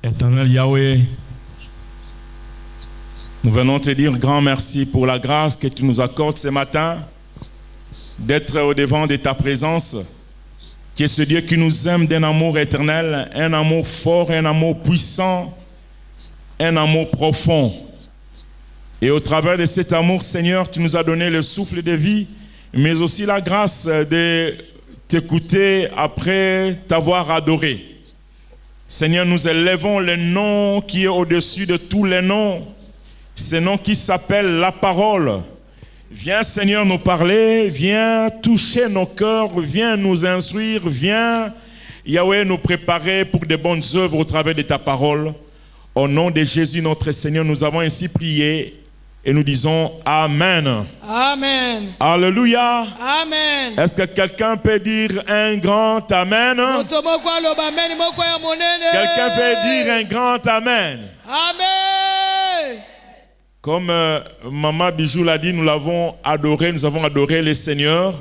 Éternel Yahweh, nous venons te dire grand merci pour la grâce que tu nous accordes ce matin d'être au devant de ta présence, qui est ce Dieu qui nous aime d'un amour éternel, un amour fort, un amour puissant, un amour profond. Et au travers de cet amour, Seigneur, tu nous as donné le souffle de vie, mais aussi la grâce de t'écouter après t'avoir adoré. Seigneur, nous élevons le nom qui est au-dessus de tous les noms, ce nom qui s'appelle la parole. Viens, Seigneur, nous parler, viens toucher nos cœurs, viens nous instruire, viens, Yahweh, nous préparer pour de bonnes œuvres au travers de ta parole. Au nom de Jésus, notre Seigneur, nous avons ainsi prié et nous disons Amen. Amen. Alléluia. Amen. Est-ce que quelqu'un peut dire un grand Amen? Quelqu'un peut dire un grand Amen? Amen. Comme Maman Bijou l'a dit, nous avons adoré le Seigneur.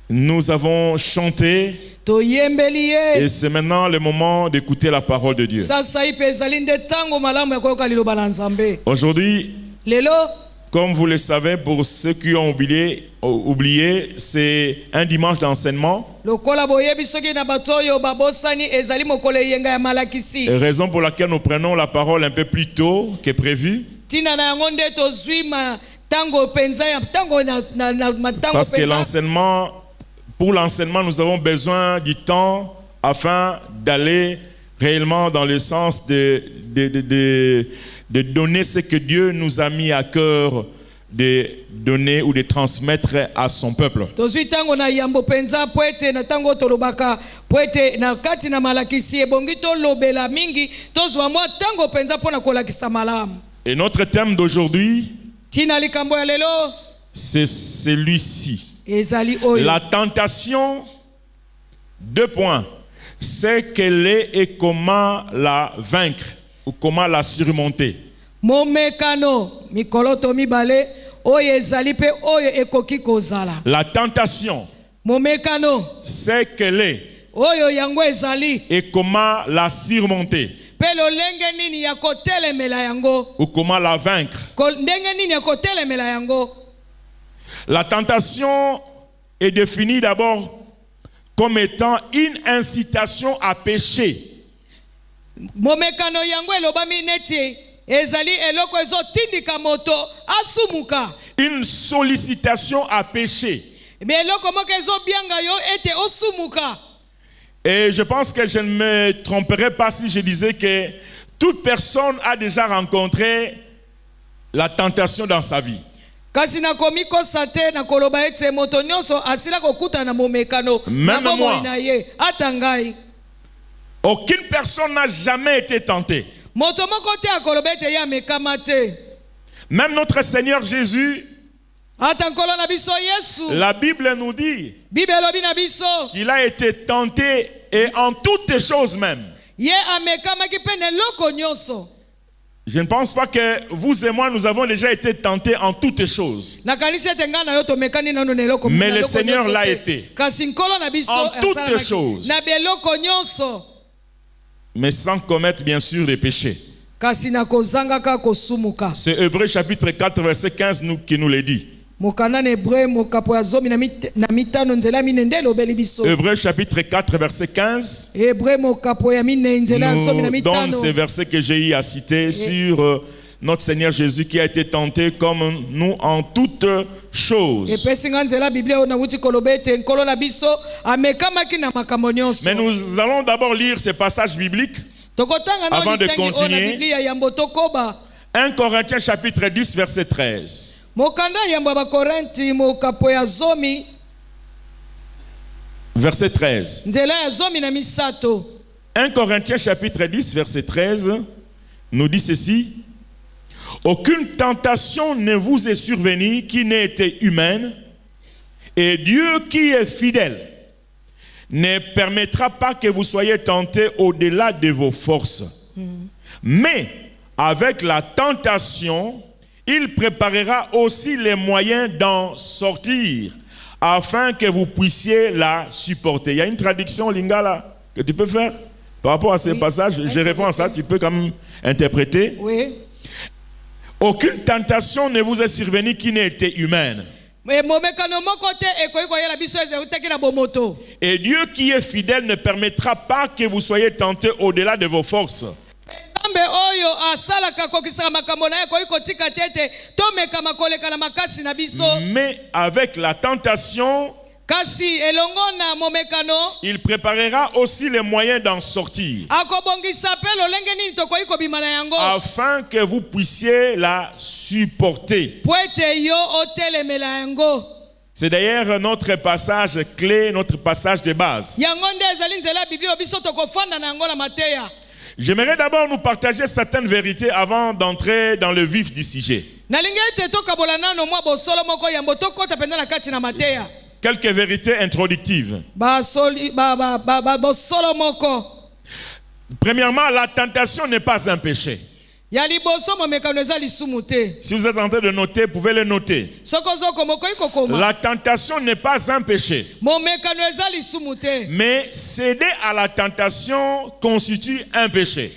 Nous avons chanté. Et c'est maintenant le moment d'écouter la parole de Dieu. Aujourd'hui, comme vous le savez, pour ceux qui ont oublié, c'est un dimanche d'enseignement. Raison pour laquelle nous prenons la parole un peu plus tôt que prévu. Parce que pour l'enseignement, nous avons besoin du temps afin d'aller réellement dans le sens de donner ce que Dieu nous a mis à cœur de donner ou de transmettre à son peuple. Et notre thème d'aujourd'hui, c'est celui-ci. La tentation, 2 points. C'est qu'elle est et comment la vaincre ou comment la surmonter. La tentation, c'est qu'elle est et comment la surmonter ou comment la vaincre. La tentation est définie d'abord comme étant une incitation à pécher. Une sollicitation à pécher. Et je pense que je ne me tromperais pas si je disais que toute personne a déjà rencontré la tentation dans sa vie. Même moi. Aucune personne n'a jamais été tentée. Même notre Seigneur Jésus, la Bible nous dit qu'il a été tenté et en toutes choses même. Je ne pense pas que vous et moi, nous avons déjà été tentés en toutes choses. Mais le Seigneur l'a été. En toutes choses. Mais sans commettre bien sûr des péchés. C'est Hébreux chapitre 4 verset 15 qui nous le dit. Hébreux chapitre 4 verset 15 nous donne ces versets que j'ai eu à citer sur notre Seigneur Jésus qui a été tenté comme nous en toutes choses. Mais nous allons d'abord lire ce passage biblique avant de continuer. 1 Corinthiens chapitre 10 verset 13. Verset 13. 1 Corinthiens chapitre 10 verset 13 nous dit ceci. Aucune tentation ne vous est survenue qui n'ait été humaine, et Dieu qui est fidèle ne permettra pas que vous soyez tentés au-delà de vos forces. Mais avec la tentation, il préparera aussi les moyens d'en sortir afin que vous puissiez la supporter. Il y a une traduction lingala que tu peux faire. Par rapport à ces passages, je réponds à ça, tu peux quand même interpréter. Oui. Aucune tentation ne vous est survenue qui n'ait été humaine. Et Dieu qui est fidèle ne permettra pas que vous soyez tentés au-delà de vos forces. Mais avec la tentation, il préparera aussi les moyens d'en sortir, afin que vous puissiez la supporter. C'est d'ailleurs notre passage clé, notre passage de base. J'aimerais d'abord nous partager certaines vérités avant d'entrer dans le vif du sujet. Quelques vérités introductives. Premièrement, la tentation n'est pas un péché. Si vous êtes en train de noter, vous pouvez le noter. La tentation n'est pas un péché. Mais céder à la tentation constitue un péché.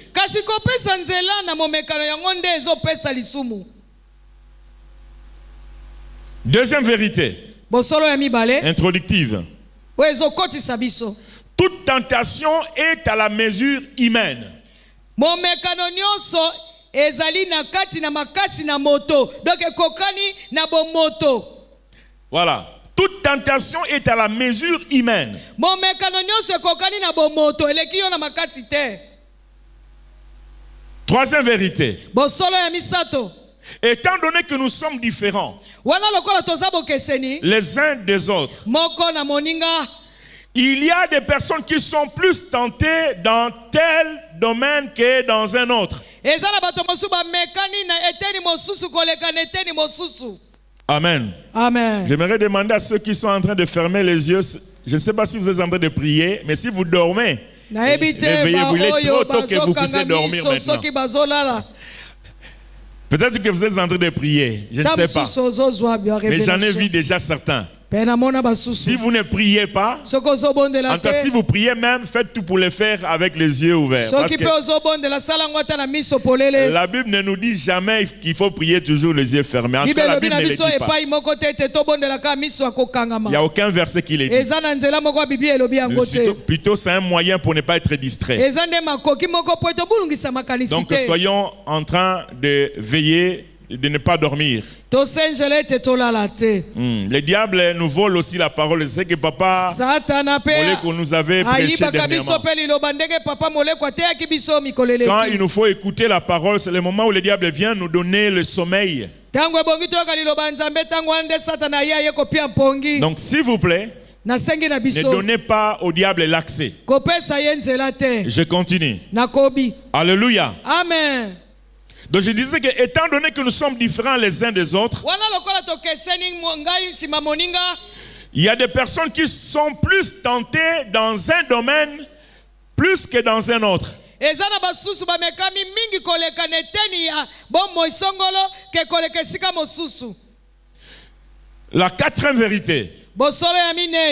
Deuxième vérité introductive. Toute tentation est à la mesure humaine. Voilà. Toute tentation est à la mesure humaine. Troisième vérité. Étant donné que nous sommes différents les uns des autres, il y a des personnes qui sont plus tentées dans tel domaine que dans un autre. Amen. Amen. J'aimerais demander à ceux qui sont en train de fermer les yeux, je ne sais pas si vous êtes en train de prier, mais si vous dormez, réveillez-vous, il est trop tôt que vous puissiez dormir maintenant. Peut-être que vous êtes en train de prier, je ne sais pas. Mais j'en ai vu déjà certains. Si vous ne priez pas, en tout cas, si vous priez même, faites tout pour le faire avec les yeux ouverts. Parce que la Bible ne nous dit jamais qu'il faut prier toujours les yeux fermés. En tout cas, la Bible ne le dit pas. Il n'y a aucun verset qui le dit. Plutôt, c'est un moyen pour ne pas être distrait. Donc, soyons en train de veiller, de ne pas dormir. Le diable nous vole aussi la parole. C'est que papa qu'on nous avait prêché dernièrement. Quand il nous faut écouter la parole, c'est le moment où le diable vient nous donner le sommeil. Donc s'il vous plaît, ne donnez pas au diable l'accès. Je continue. Alléluia. Amen. Donc je disais que étant donné que nous sommes différents les uns des autres, il y a des personnes qui sont plus tentées dans un domaine plus que dans un autre. La quatrième vérité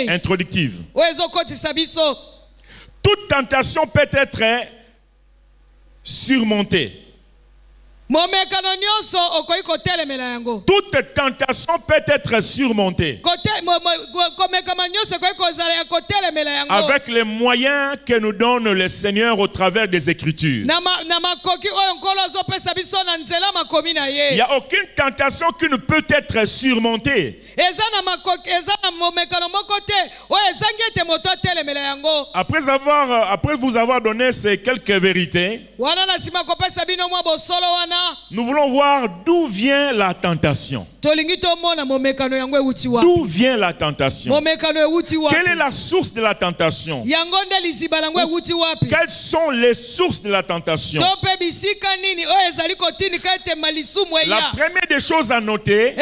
introductive. Toute tentation peut être surmontée. Toute tentation peut être surmontée avec les moyens que nous donne le Seigneur au travers des Écritures. Il n'y a aucune tentation qui ne peut être surmontée. Après vous avoir donné ces quelques vérités, nous voulons voir d'où vient la tentation. D'où vient la tentation? Quelle est la source de la tentation? Quelles sont les sources de la tentation? La première des choses à noter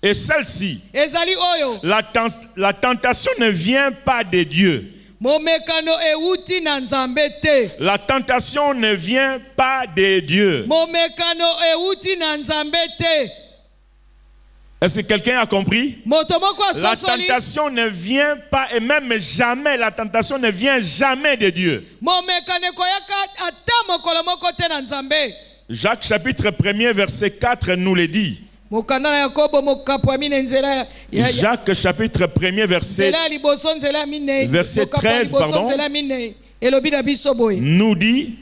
est celle-ci. La tentation ne vient pas de Dieu. La tentation ne vient pas de Dieu. Est-ce que quelqu'un a compris? moto moko La asosoli tentation ne vient pas, et même jamais, la tentation ne vient jamais de Dieu. momekano ekoyaka ata mokolo moko te na nzambe. Jacques chapitre 1er verset 4 nous le dit. mokanda na yakobo mokapo ya mine nzela Jacques chapitre 1er verset, nzela ya liboso nzela ya mine verset mokapo ya 13, liboso pardon, nzela ya mine elobi na biso boye nous dit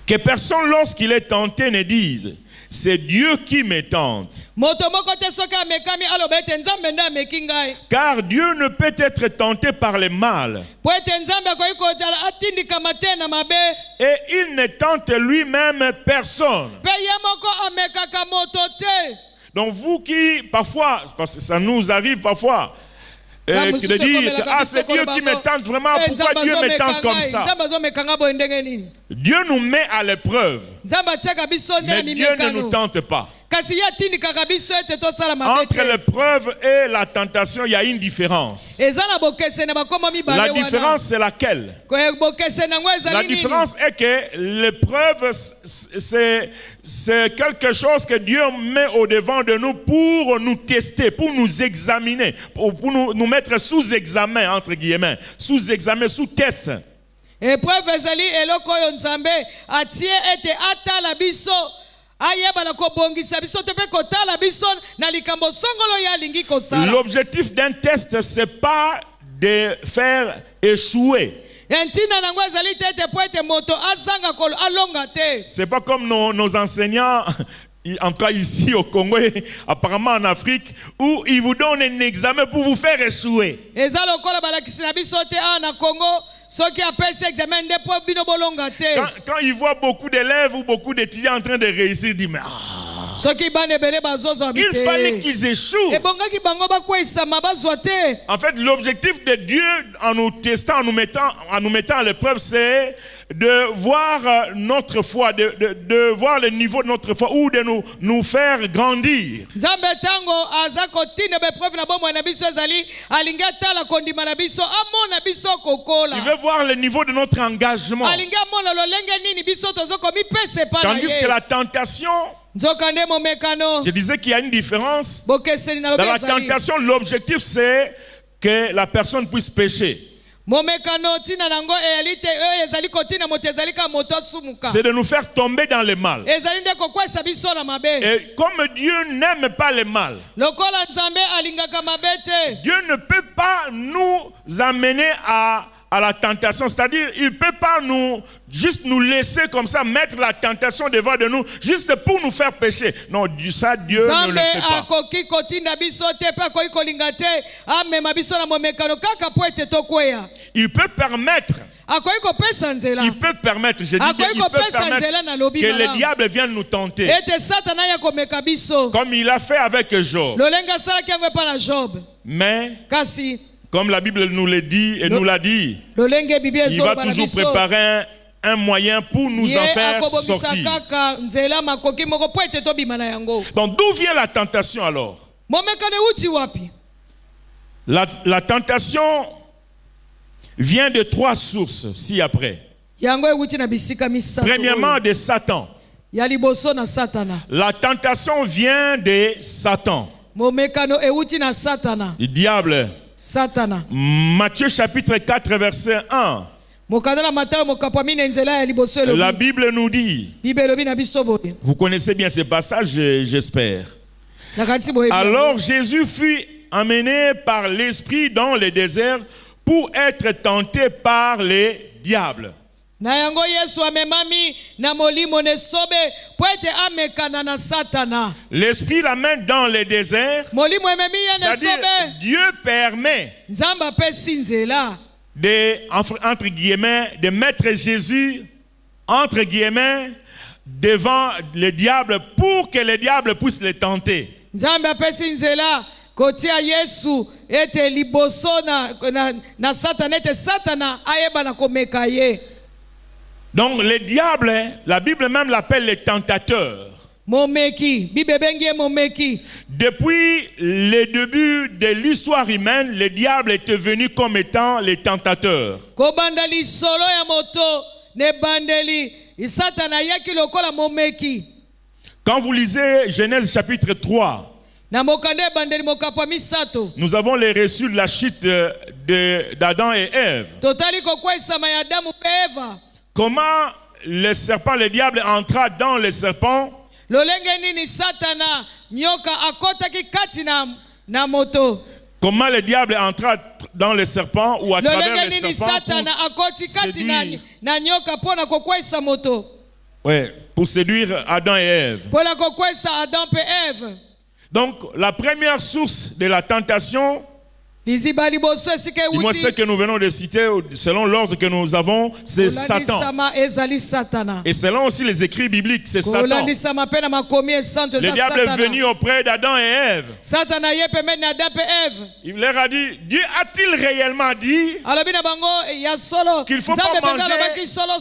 que personne lorsqu'il est tenté ne dise c'est Dieu qui me tente. moto moko te soki amekami aloba ete nzambe nde ameki ngai, Car Dieu ne peut être tenté par le mal. po ete nzambe akoki kozala atindikama te na mabe, Et il ne tente lui-même personne. mpe ye moko amekaka moto te. Donc vous qui, parfois, parce que ça nous arrive parfois, qui de dire, ah c'est Dieu qui me tente vraiment, pourquoi Dieu me tente comme ça? nzambe azomeka nga boye ndenge nini? Dieu nous met à l'épreuve, nzambe atiaka biso nde mais Dieu ne nous mimekano, tente pas. kasi ye atindikaka biso ete tosala mabe Entre te. l'épreuve et la tentation, il y a une différence. eza na bokeseni bakoma La mibale wana. différence, c'est laquelle? Bokeseni yango La ezali nini? différence est que l'épreuve, c'est quelque chose que Dieu met au devant de nous pour nous tester, pour nous examiner, pour nous mettre sous examen, entre guillemets, sous examen, sous test. Épreuve ezali eloko oyo nzambe atie ete atala biso, ayeba na kobongisa biso te mpe kotala biso na likambo songolo ye alingi kosala. L'objectif d'un test, c'est pas de faire échouer. ntina nango ezali te ete po ete moto azanga alonga te. C'est pas comme nos enseignants, en tout cas ici au Congo, apparemment en Afrique, où ils vous donnent un examen pour vous faire échouer. eza lokola balakisi na biso te awa na Congo, soki apesi examen nde po bino bolonga te. Quand ils voient beaucoup d'élèves ou beaucoup d'étudiants en train de réussir, ils disent mais soki bana ebele bazozwa il bite, fallait qu'ils échouent. ebongaki bango bakweyisama bazwa te. En fait, l'objectif de Dieu en nous testant, en nous mettant à l'épreuve, c'est de voir notre foi, de voir le niveau de notre foi ou de nous faire grandir. nzambe tango aza kotinda bepreuve na bomoi na biso ezali alingi atala kondima na biso amona biso kokola. Il veut voir le niveau de notre engagement. alingi amona lolenge nini biso tozokomipesa epai na Tandis que ye. la tentation, nzoka nde momekano je disais qu'il y a une différence. bokeseni na Dans lobi la ezali. tentation, l'objectif c'est que la personne puisse pécher. momekano ntina nango eyali te oyo ezali kotina moto ezali ka moto asumuka, C'est de nous faire tomber dans le mal. ezali nde kokwesa biso na mabe. Et comme Dieu n'aime pas le mal, lokola nzambe alingaka mabe te, Dieu ne peut pas nous amener à la tentation. C'est-à-dire, il ne peut pas juste nous laisser comme ça, mettre la tentation devant de nous, juste pour nous faire pécher. Non, ça, Dieu ne le nzambe fait pas. akoki kotinda biso te mpe akoki kolinga te amema biso na momekano kaka po ete tokweya. Il peut permettre, akoki kopesa nzela, je dis akoki qu'il peut kopesa permettre nzela na lobi que le malamu diable vienne nous tenter, ete satana ya komeka biso, comme il a fait avec Job. lolenge asalaki yango epai na Job. Mais, kasi comme la Bible nous le dit et nous l'a dit, lolenge biblia il va ezoloba na toujours biso, préparer un moyen pour nous ye en faire akobomisa sortir. kaka nzela makoki moko po ete tobima na yango. Donc, d'où vient la tentation alors? momekano euti wapi? La tentation vient de 3 sources ci-après. yango euti na bisika misato. Premièrement, de Satan. ya liboso na satana. La tentation vient de Satan, momekano euti na satana. le diable. satana. Matthieu chapitre 4, verset 1. mokanda na Matayo mokapo mine nzela ya liboso elobi. La Bible nous dit, bible elobi na biso boye. vous connaissez bien ce passage, j'espère. na kanisi boye. Alors Jésus fut emmené par l'Esprit dans le désert pour être tenté par les diables. na yango Yesu amemami na molimo nesobe po ete amekana na satana. L'Esprit l'amène dans le désert, molimo ememi ye c'est-à-dire nesobe. Dieu permet nzambe apesi nzela entre guillemets, de mettre Jésus, entre guillemets, devant le diable pour que le diable puisse le tenter. nzambe apesi nzela kotia Yesu ete liboso na satana ete satana ayeba na komeka ye. Donc le diable, la Bible même l'appelle le tentateur. momeki bible bengi ye momeki. Depuis le début de l'histoire humaine, le diable était venu comme étant le tentateur. kobanda lisolo ya moto ne bandeli satana yaki lokola momeki. Quand vous lisez Genèse chapitre 3, Na mokanda ebandeli mokapo ya misato. Nous avons les reçus de la chute d'Adam et Ève. Totali kokwesama ya Adamu pe Eva. Comment le serpent, le diable entra dans le serpent? Lolenge nini Satana nyoka akotaki kati na moto. Comment le diable entra dans le serpent ou à travers le Lolenge nini serpent Satana akoti kati na nyoka pona kokwesa moto. Ouais, pour séduire Adam et Ève. Pona kokwesa Adam pe Eve. Donc, la première source de la tentation, Liziba liboso esika du moins ce ewuti. que nous venons de citer, selon l'ordre que nous avons, c'est Satan. Kolandisama ezali Satana. Et selon aussi les écrits bibliques, c'est Satan. Kolandisama pe na makomi esanto Le eza diable est Satana. venu auprès d'Adam et Ève. Satana ye pembeni na Adam pe Eve. Il leur a dit, Dieu a-t-il réellement dit Alobi na bango ya solo. Qu'il faut Nzambe pas penza manger. alobaki solo.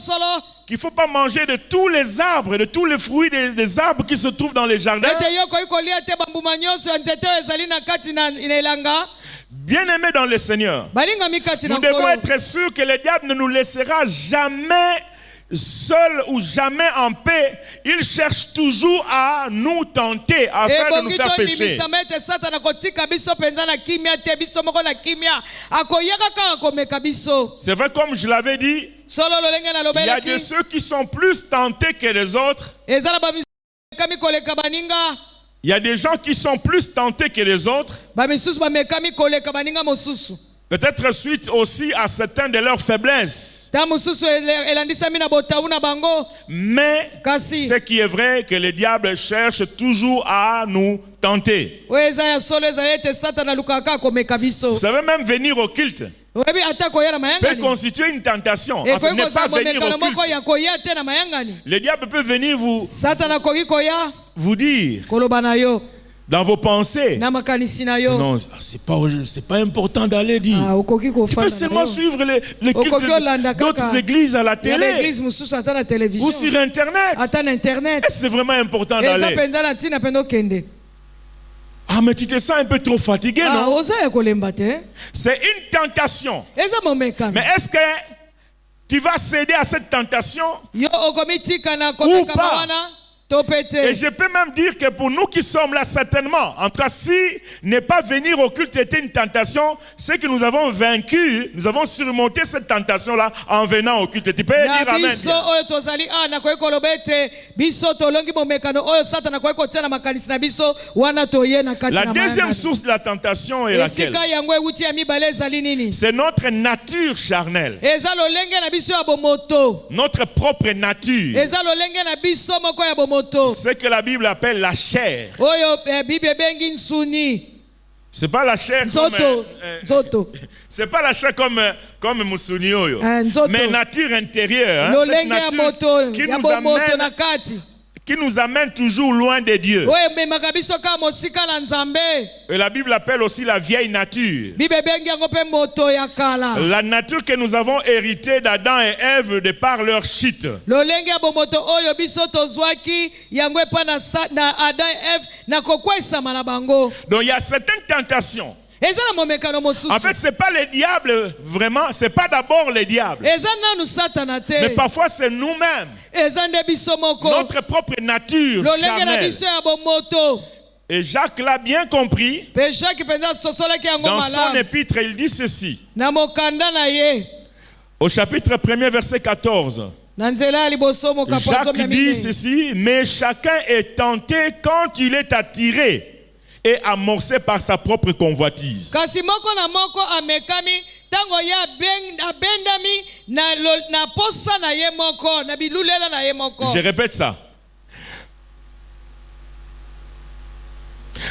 qu'il ne faut pas manger de tous les arbres, de tous les fruits des arbres qui se trouvent dans les jardins? Ete yo koyi kolia te bambuma nyonso ya nzete oyo ezali na kati na elanga. Bien-aimés dans le Seigneur, Balingami kati na nous devons nkolo. être sûrs que le diable ne nous laissera jamais seul ou jamais en paix. Il cherche toujours à nous tenter afin de nous faire pécher. Ebongi ete Satana kotika biso penza na kimia te biso moko na kimia. Akoyaka kaka komeka biso. C'est vrai, comme je l'avais dit, Solo lolenge na il y a lobelaki. de ceux qui sont plus tentés que les autres. Ezala ba mekami koleka baninga. Il y a des gens qui sont plus tentés que les autres. Ba misusu ba mekami koleka baninga mosusu. Peut-être suite aussi à certaines de leurs faiblesses. Ta mosusu elandisami na botawu na bango. Mais Kasi. ce qui est vrai, que le diable cherche toujours à nous tenter. Eza ya solo ezali ete Satana lukaka komeka biso. Vous savez, même venir au culte Webi ata koya na peut mayangani. constituer une tentation. Enfin, Ekoki ne pas kozala venir bomekano au moko culte. ya koya te na mayangani. Le diable peut venir Satana koki koya vous dire koloba na yo dans vos pensées, na makanisi na yo. non, c'est pas important d'aller dire. Ah, okoki Tu peux kofana. seulement suivre le culte Okoki olanda d'autres kaka. églises à la Ya télé l'église mususu ata na télévision. ou sur Internet. Ata na internet. Est-ce que c'est vraiment important Eza d'aller? penza na tina pendo kende. Ah, mais tu te sens un peu trop fatigué, Ah, non? oza ya kolemba te. C'est une tentation. Eza momekano. Mais est-ce que tu vas céder à cette tentation? Yo okomitika na komeka pas. wana to Et pete. je peux même dire que pour nous qui sommes là, certainement, en tout cas, si ne pas venir au culte était une tentation, c'est que nous avons vaincu, nous avons surmonté cette tentation-là en venant au culte. Tu peux Na dire amen. biso oyo tozali na koyi koloba ete biso tolongi momekano oyo Satana koyi kotia na makanisi na biso wana toye na kati La na deuxième mayangani. source de la tentation est laquelle? Esika yango ewuti ya mibale ezali nini? C'est notre nature charnelle, Eza lolenge na biso ya bomoto. notre propre nature. Eza lolenge na biso moko ya bomoto. Ce que la Bible appelle la chair. Oyo Bible bengi nsuni. C'est pas la chair comme... Nzoto. Nzoto. c'est pas la chair comme Musuni Oyo. Nzoto. Mais nature intérieure. Hein, cette Lolenge ya nature moto. qui Ya nous bomoto na amène, kati. qui nous amène toujours loin de Dieu. Oyo memaka biso ka mosika na Nzambe. Et la Bible appelle aussi la vieille nature. Bible bengi yango pe moto ya kala. La nature que nous avons héritée d'Adam et Ève de par leur chute. Lolenge ya bomoto oyo biso tozwaki yango epa na Adam et Eve na kokwesama na bango. Donc il y a certaines tentations. Eza na momekano mosusu. En fait, c'est pas le diable vraiment, c'est pas d'abord le diable. Eza nanu Satana te. Mais parfois c'est nous-mêmes, Eza nde biso moko. notre propre nature Lolenge na charnelle. biso ya bomoto. Et Jacques l'a bien compris. Pe Jacques penza sosolaki yango Dans son malamu. épître, il dit ceci. Na mokanda na ye. Au chapitre 1er, verset 14. Na nzela ya liboso mokapo Jacques azomi ya dit minei. ceci, mais chacun est tenté quand il est attiré et amorcé par sa propre convoitise. Kasi moko na moko amekami tango ye abendami na posa na ye moko na bilulela na ye moko. Je répète ça.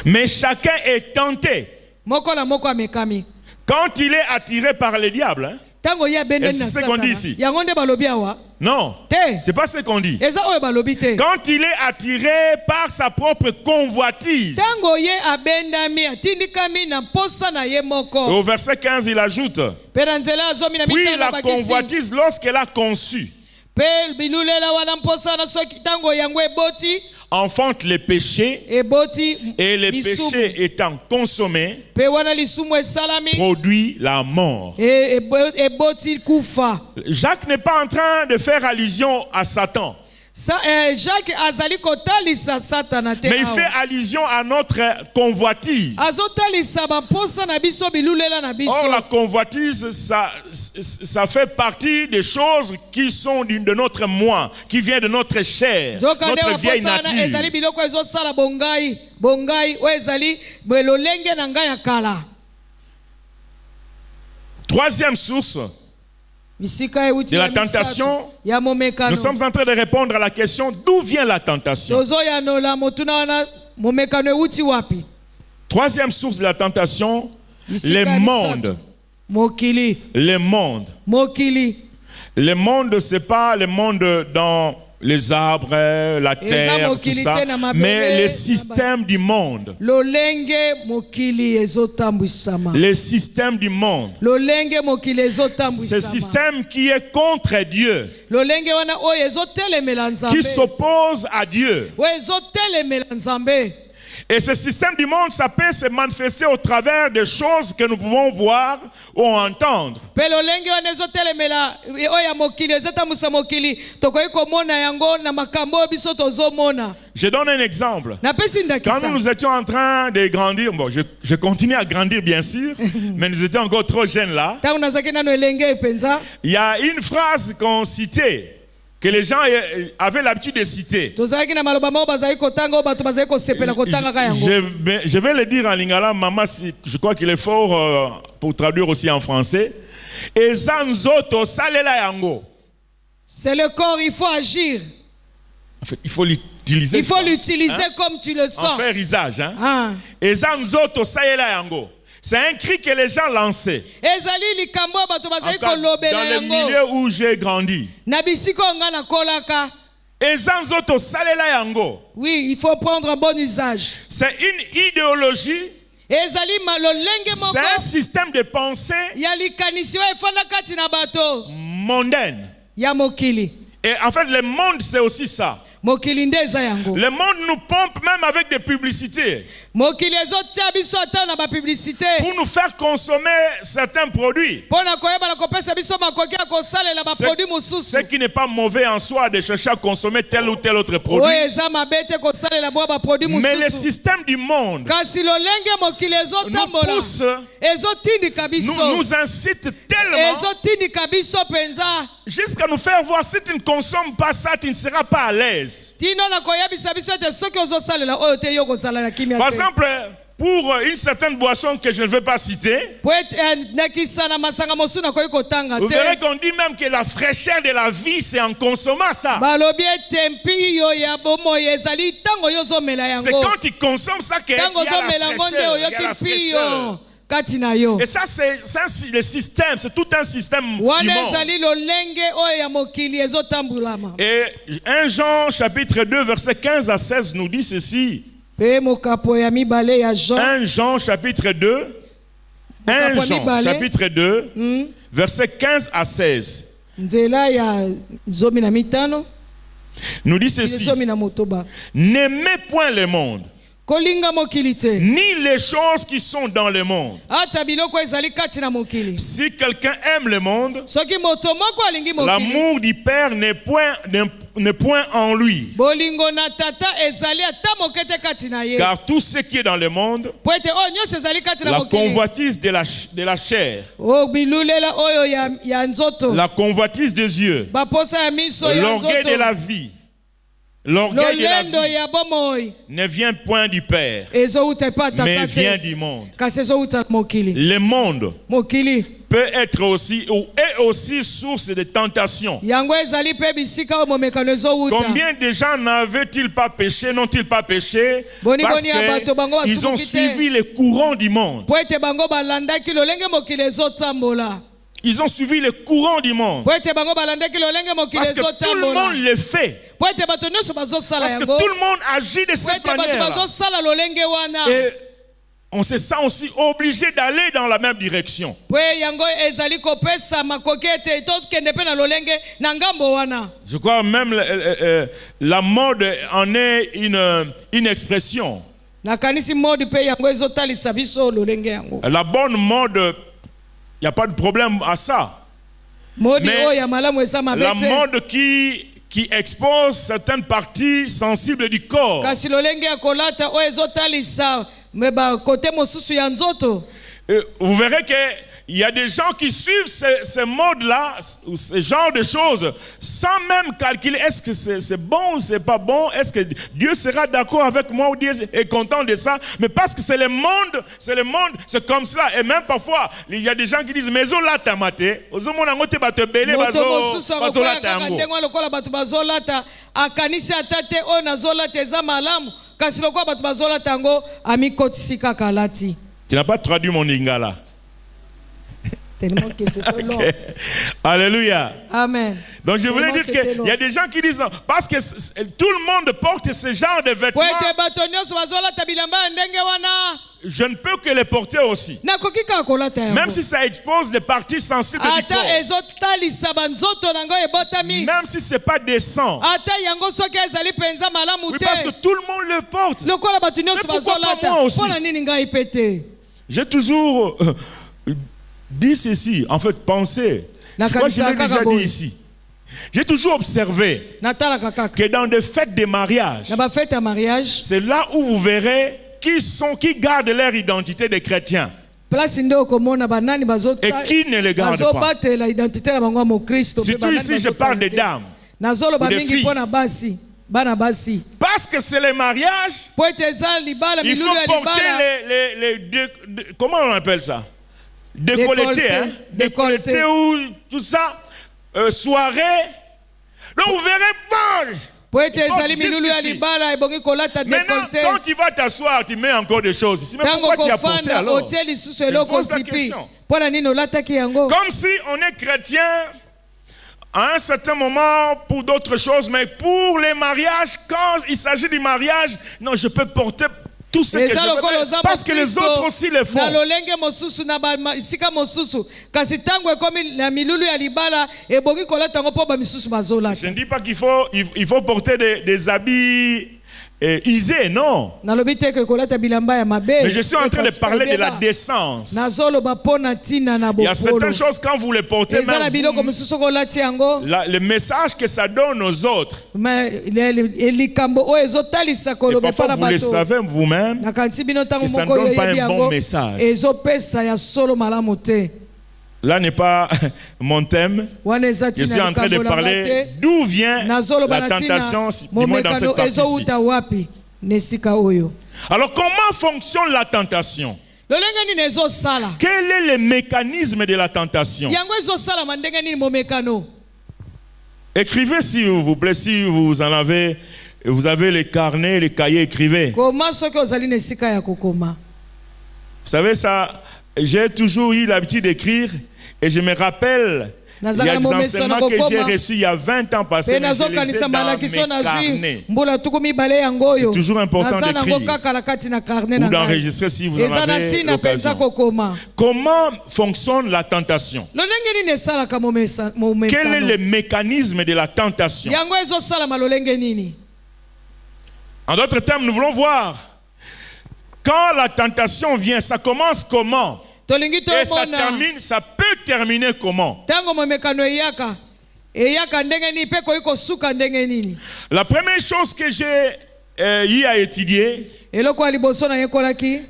Mais chacun est tenté Moko na moko amekami. quand il est attiré par le diable. Hein? Tango ye abendami Est-ce na que c'est ce qu'on dit Satana. ici? Yango nde balobi awa. Non, Te. c'est pas ce qu'on dit. Eza oyo balobi te. Quand il est attiré par sa propre convoitise. Tango ye abendami atindikami na posa na ye Et moko. au verset 15, il ajoute, Pe na nzela azomi na puis mitano la bakisi. convoitise, lorsqu'elle a conçu, Pe bilulela wana mposa na soki tango yango eboti. enfante les péchés, Eboti et les lisumu. péchés étant consommés, Pe wana lisumu esalami. produit la mort. Eboti kufa. Jacques n'est pas en train de faire allusion à Satan. Jacques azali kotalisa Satana te. Mais il fait allusion à notre convoitise. Azotalisa bamposa na biso bilulela na biso. Or, la convoitise, ça fait partie des choses qui sont de notre moi, qui vient de notre chair, notre vieille nature. Ezali biloko ezosala bongai o ezali belolenge na ngai akala. Troisième source de la tentation, nous sommes en train de répondre à la question d'où vient la tentation. Troisième source de la tentation, les mondes. Les mondes. Les mondes, ce n'est pas le monde dans les arbres, la terre, tout ça, mais les systèmes du monde. Les systèmes du monde. Ce système qui est contre Dieu, qui s'oppose à Dieu. Et ce système du monde, ça peut se manifester au travers des choses que nous pouvons voir ou entendre. Je donne un exemple. Quand nous étions en train de grandir, bon, je continue à grandir bien sûr, mais nous étions encore trop jeunes là. Il y a une phrase qu'on citait, que les gens avaient l'habitude de citer. Je vais le dire en lingala, maman, je crois qu'il est fort pour traduire aussi en français. C'est le corps, il faut agir. En fait, il faut l'utiliser. Il faut l'utiliser comme tu le sens. En faire usage. C'est un cri que les gens lançaient. Dans le milieu où j'ai grandi. Oui, il faut prendre un bon usage. C'est une idéologie. C'est un système de pensée mondaine. Et en fait, le monde, c'est aussi ça. Le monde nous pompe même avec des publicités pour nous faire consommer certains produits. Ce qui n'est pas mauvais en soi de chercher à consommer tel ou tel autre produit. Mais le système du monde nous pousse, nous incite tellement jusqu'à nous faire voir, si tu ne consommes pas ça, tu ne seras pas à l'aise. Par exemple, pour une certaine boisson que je ne veux pas citer, vous verrez qu'on dit même que la fraîcheur de la vie, c'est en consommant ça. C'est quand tu consommes ça qu'il y a la fraîcheur. Et ça, c'est le système, c'est tout un système du monde. Et 1 Jean chapitre 2 verset 15 à 16 nous dit ceci. 1 Jean chapitre 2 verset 15 à 16 nous dit ceci. N'aimez point le monde, ni les choses qui sont dans le monde. Si quelqu'un aime le monde, l'amour du Père n'est point en lui. Car tout ce qui est dans le monde, la convoitise de la chair, la convoitise des yeux, l'orgueil de la vie, l'orgueil de la vie ne vient point du Père, mais vient du monde. Le monde peut être aussi ou est aussi source de tentation. Combien de gens n'avaient-ils pas péché, n'ont-ils pas péché parce qu'ils ont suivi les courants du monde. Ils ont suivi le courant du monde. Parce que tout le monde le fait. Parce que tout le monde agit de cette manière. Et on se sent aussi obligé d'aller dans la même direction. Je crois même la mode en est une expression. La bonne mode, il n'y a pas de problème à ça. Mais la mode qui qui expose certaines parties sensibles du corps. kasi lolenge ya kolata oyo ezotalisa kote mosusu ya nzoto. Vous verrez qu'il y a des gens qui suivent ce mode-là, ce genre de choses, sans même calculer est-ce que c'est bon ou c'est pas bon, est-ce que Dieu sera d'accord avec moi ou Dieu est content de ça, mais parce que c'est le monde, c'est comme cela. Et même parfois, il y a des gens qui disent, mais zola tamate, ozomona ngote bato belé moto mosusu bazola akokoya kaka tango. ndenge lokola bato bazolata akanisi ata te oyo nazolata eza malamu, kasi lokola bato bazolata yango amikotisi kaka alati. Tu n'as pas traduit mon lingala. Tellement que c'est long. Okay. Alléluia. Amen. Donc je voulais Tellement dire qu'il y a des gens qui disent, parce que tout le monde porte ce genre de vêtements, je ne peux que les porter aussi. Même si ça expose des parties sensibles du corps. Même si ce n'est pas décent. Oui, parce que tout le monde le porte. Mais pourquoi pas moi aussi? J'ai toujours dit ceci, en fait, pensé. Je crois que je l'ai déjà dit ici. J'ai toujours observé que dans des fêtes de mariage, c'est là où vous verrez qui gardent leur identité de chrétiens et qui ne les gardent pas. Surtout ici, je parle des dames ou des filles. Parce que c'est le mariage, il faut porter comment on appelle ça? Décolleté, hein? Décolleté ou tout ça, soirée. Donc vous verrez, maintenant, quand tu vas t'asseoir, tu mets encore des choses ici. Mais pourquoi tu as porté alors? Je pose la question. Comme si on est chrétien à un certain moment pour d'autres choses, mais pour les mariages, quand il s'agit du mariage, non, je peux porter tout ce que je veux, parce que les autres aussi le font. Je ne dis pas qu'il faut porter des habits isés, non. Mais je suis en train de parler de la décence. Il y a certaines choses quand vous les portez, même le message que ça donne aux autres. Et parfois vous le savez vous-même que ça ne donne pas un bon message. Là n'est pas mon thème. Je suis en train de parler d'où vient la tentation, du moins dans cette partie-ci. Alors comment fonctionne la tentation? Quel est le mécanisme de la tentation? Écrivez s'il vous plaît, si vous en avez, vous avez les carnets, les cahiers, écrivez. Vous savez ça, j'ai toujours eu l'habitude d'écrire et je me rappelle, il y a des enseignements que j'ai reçus il y a 20 ans passés, mais je les ai dans mes carnets. C'est toujours important d'écrire ou d'enregistrer si vous en avez l'occasion. Comment fonctionne la tentation? Quel est le mécanisme de la tentation? En d'autres termes, nous voulons voir quand la tentation vient, ça commence comment? Et ça peut terminer comment? La première chose que j'ai eu à étudier,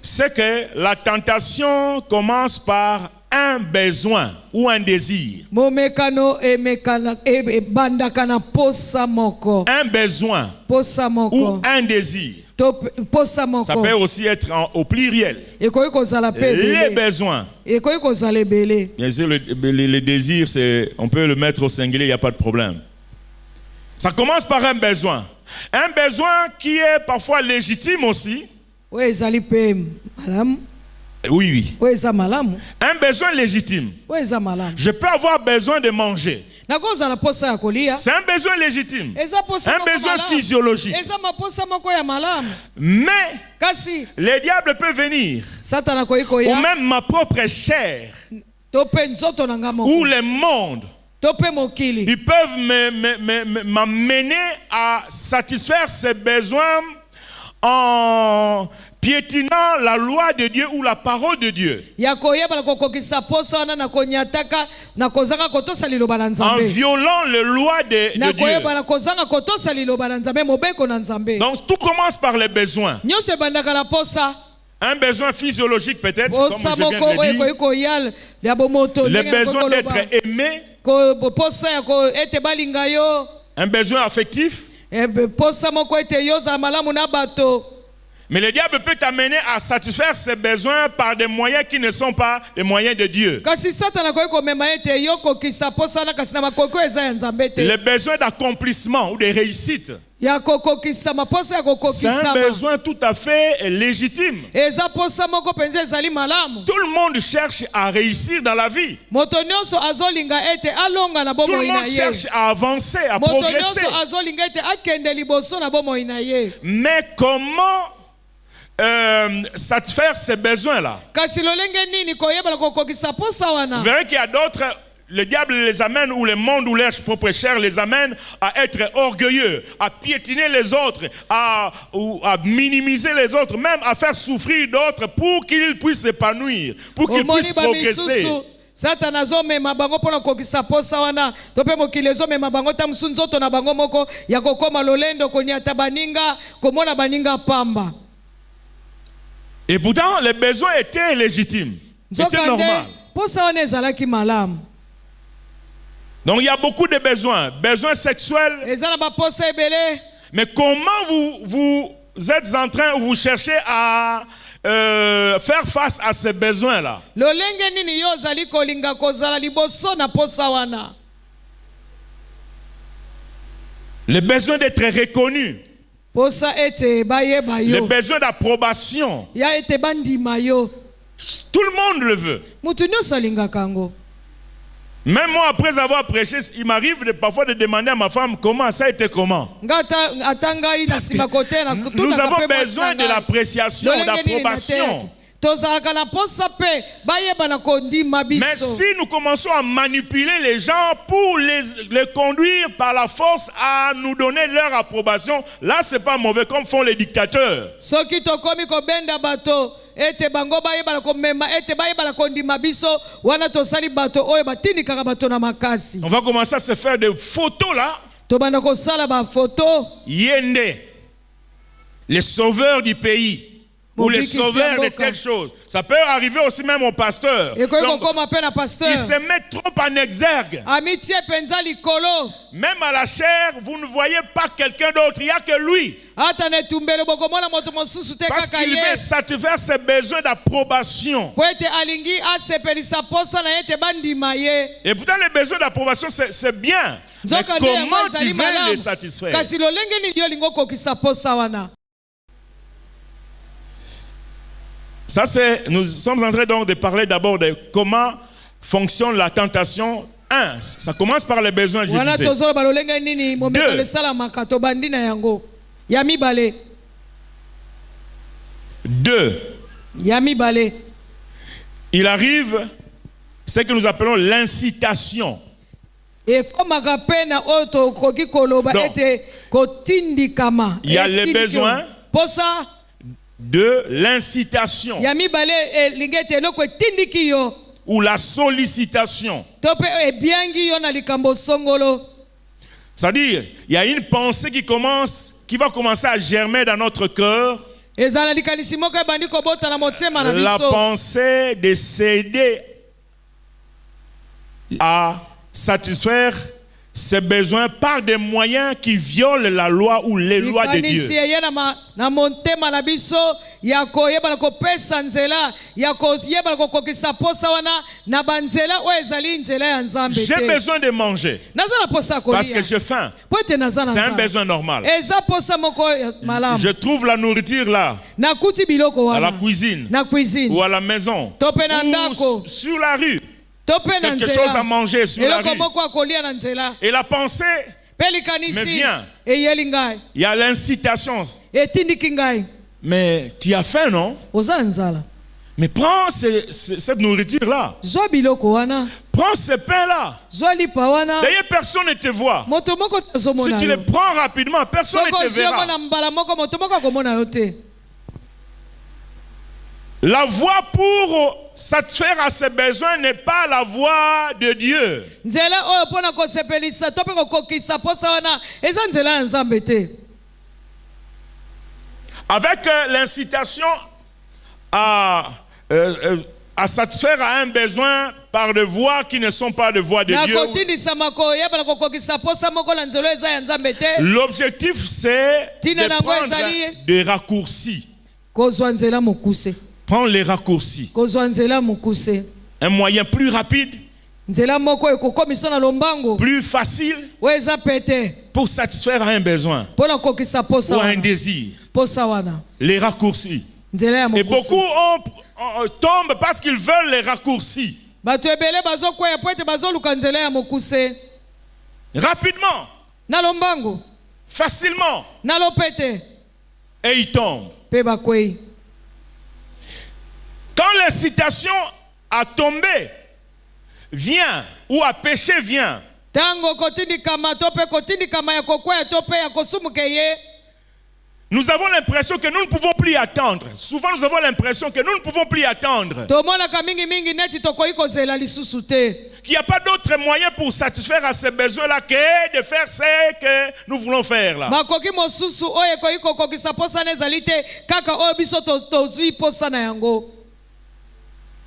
c'est que la tentation commence par un besoin ou un désir. Un besoin ou un désir. Ça peut aussi être au pluriel. Les besoins. Bien sûr, le désir, on peut le mettre au singulier, il n'y a pas de problème. Ça commence par un besoin. Un besoin qui est parfois légitime aussi. Oui. Un besoin légitime. Je peux avoir besoin de manger. C'est un besoin légitime. Un besoin physiologique. Mais le diable peut venir. Ou même ma propre chair. Ou le monde. Ils peuvent m'amener à satisfaire ces besoins piétinant la loi de Dieu ou la parole de Dieu, ya koyeba na kokokisa posa wana na konyataka na kozanga kotosa liloba na en nzambe violant les lois de na Dieu. koyeba na kozanga kotosa liloba na nzambe mobeko na nzambe. Donc tout commence par les besoins. Nyonso ebandaka na posa. Un besoin physiologique peut-être, comme Posa je viens moko de le dire. koyal ya bomoto. Le besoin d'être aimé. Posa ya ko ete balinga yo. Un besoin affectif. Posa moko ete yoza malamu na bato. Mais le diable peut t'amener à satisfaire ses besoins par des moyens qui ne sont pas les moyens de Dieu. Kasi satana koyi komema ete yo kokisa posa na kasi na makoko eza ya nzambe te. Les besoins d'accomplissement ou de réussite. Ya kokokisa maposa ya kokokisa. C'est un besoin tout à fait légitime. Eza posa moko penza ezali malamu. Tout le monde cherche à réussir dans la vie. Moto nyonso azolinga ete alonga na Tout bomo le ina monde ye. cherche à avancer, à Moto progresser. nyonso azolinga ete akende liboso na bomo ina ye. Mais comment satisfaire ces besoins-là? Kasi lolenge nini koyeba na kokokisa posa wana? Vous verrez qu'il y a d'autres, le diable les amène, ou le monde ou leur propre chair les amène à être orgueilleux, à piétiner les autres, à minimiser les autres, même à faire souffrir d'autres pour qu'ils puissent s'épanouir, pour qu'ils puissent progresser. Satana azomema bango pona kokisa posa wana to pe mokili ezomema bango ta musu nzoto na bango moko ya kokoma lolendo konyata baninga komona baninga pamba. Et pourtant, les besoins étaient légitimes. C'était normal. Donc il y a beaucoup de besoins. Besoins sexuels. Mais comment vous êtes en train, ou vous cherchez à faire face à ces besoins-là? Le besoin d'être reconnu. Le besoin d'approbation. Tout le monde le veut. Même moi, après avoir prêché, il m'arrive parfois de demander à ma femme comment ça a été comment. Nous avons besoin de l'appréciation, d'approbation. Mais si nous commençons à manipuler les gens pour les conduire par la force à nous donner leur approbation, là c'est pas mauvais comme font les dictateurs. On va commencer à se faire des photos là. Yende, les sauveurs du pays. Ou les sauveurs de telle chose. Ça peut arriver aussi même au pasteur. Donc, il se met trop en exergue. Même à la chair, vous ne voyez pas quelqu'un d'autre. Il n'y a que lui. Parce qu'il veut satisfaire ses besoins d'approbation. Et pourtant, les besoins d'approbation, c'est bien. Mais comment tu veux les satisfaire? Ça nous sommes en train donc de parler d'abord de comment fonctionne la tentation. Un, ça commence par les besoins, je disais. Deux, il arrive ce que nous appelons l'incitation. Donc, il y a les besoins de l'incitation ou la sollicitation. C'est-à-dire, il y a une pensée qui va commencer à germer dans notre cœur. La pensée de céder à satisfaire ses besoins par des moyens qui violent la loi ou les lois de Dieu. J'ai besoin de manger parce que j'ai faim. C'est un besoin normal. Je trouve la nourriture là, à la cuisine ou à la maison ou sur la rue. Quelque chose à manger sur la rue. Et la pensée me vient. Il y a l'incitation. Mais tu as faim, non? Mais prends cette nourriture-là. Prends ce pain-là. D'ailleurs, personne ne te voit. Si tu le prends rapidement, personne ne te verra. La voie pour satisfaire à ses besoins n'est pas la voie de Dieu. nzela oyo mpona kosepelisa to mpe kokokisa posa wana eza nzela ya nzambe te. Avec l'incitation à satisfaire à un besoin par des voies qui ne sont pas des voies de na Dieu. kotindisama koyebana kokokisa posa moko na nzela eza ya nzambe te. L'objectif c'est Tina de nango prendre ezali des raccourcis. kozwa nzela mokuse. Prendre les raccourcis. Kozwa nzela mokuse. Un moyen plus rapide, Nzela moko ekokomisa na lombango plus facile oyo eza pete pour satisfaire à un besoin mpona kokokisa posa ou un wana. désir. Posa wana Les raccourcis. nzela ya Et mokuse. beaucoup tombent parce qu'ils veulent les raccourcis. Bato ebele bazokweya po ete bazoluka nzela ya mokuse Rapidement, na lombango facilement, na lopete et ils tombent. mpe bakwei. Quand l'incitation à tomber vient, ou à pécher vient, Tango kotindikama to mpe kotindikama ya kokweya to mpe ya kosumuka ye, nous avons l'impression que nous ne pouvons plus attendre. Souvent, nous avons l'impression que nous ne pouvons plus attendre. tomonaka mingi neti tokoki kozela lisusu te. Qu'il n'y a pas d'autre moyen pour satisfaire à ces besoins-là que de faire ce que nous voulons faire là. Makoki mosusu oyo ekoki kokokisa posa na ezali te kaka oyo biso tozwi posa na yango.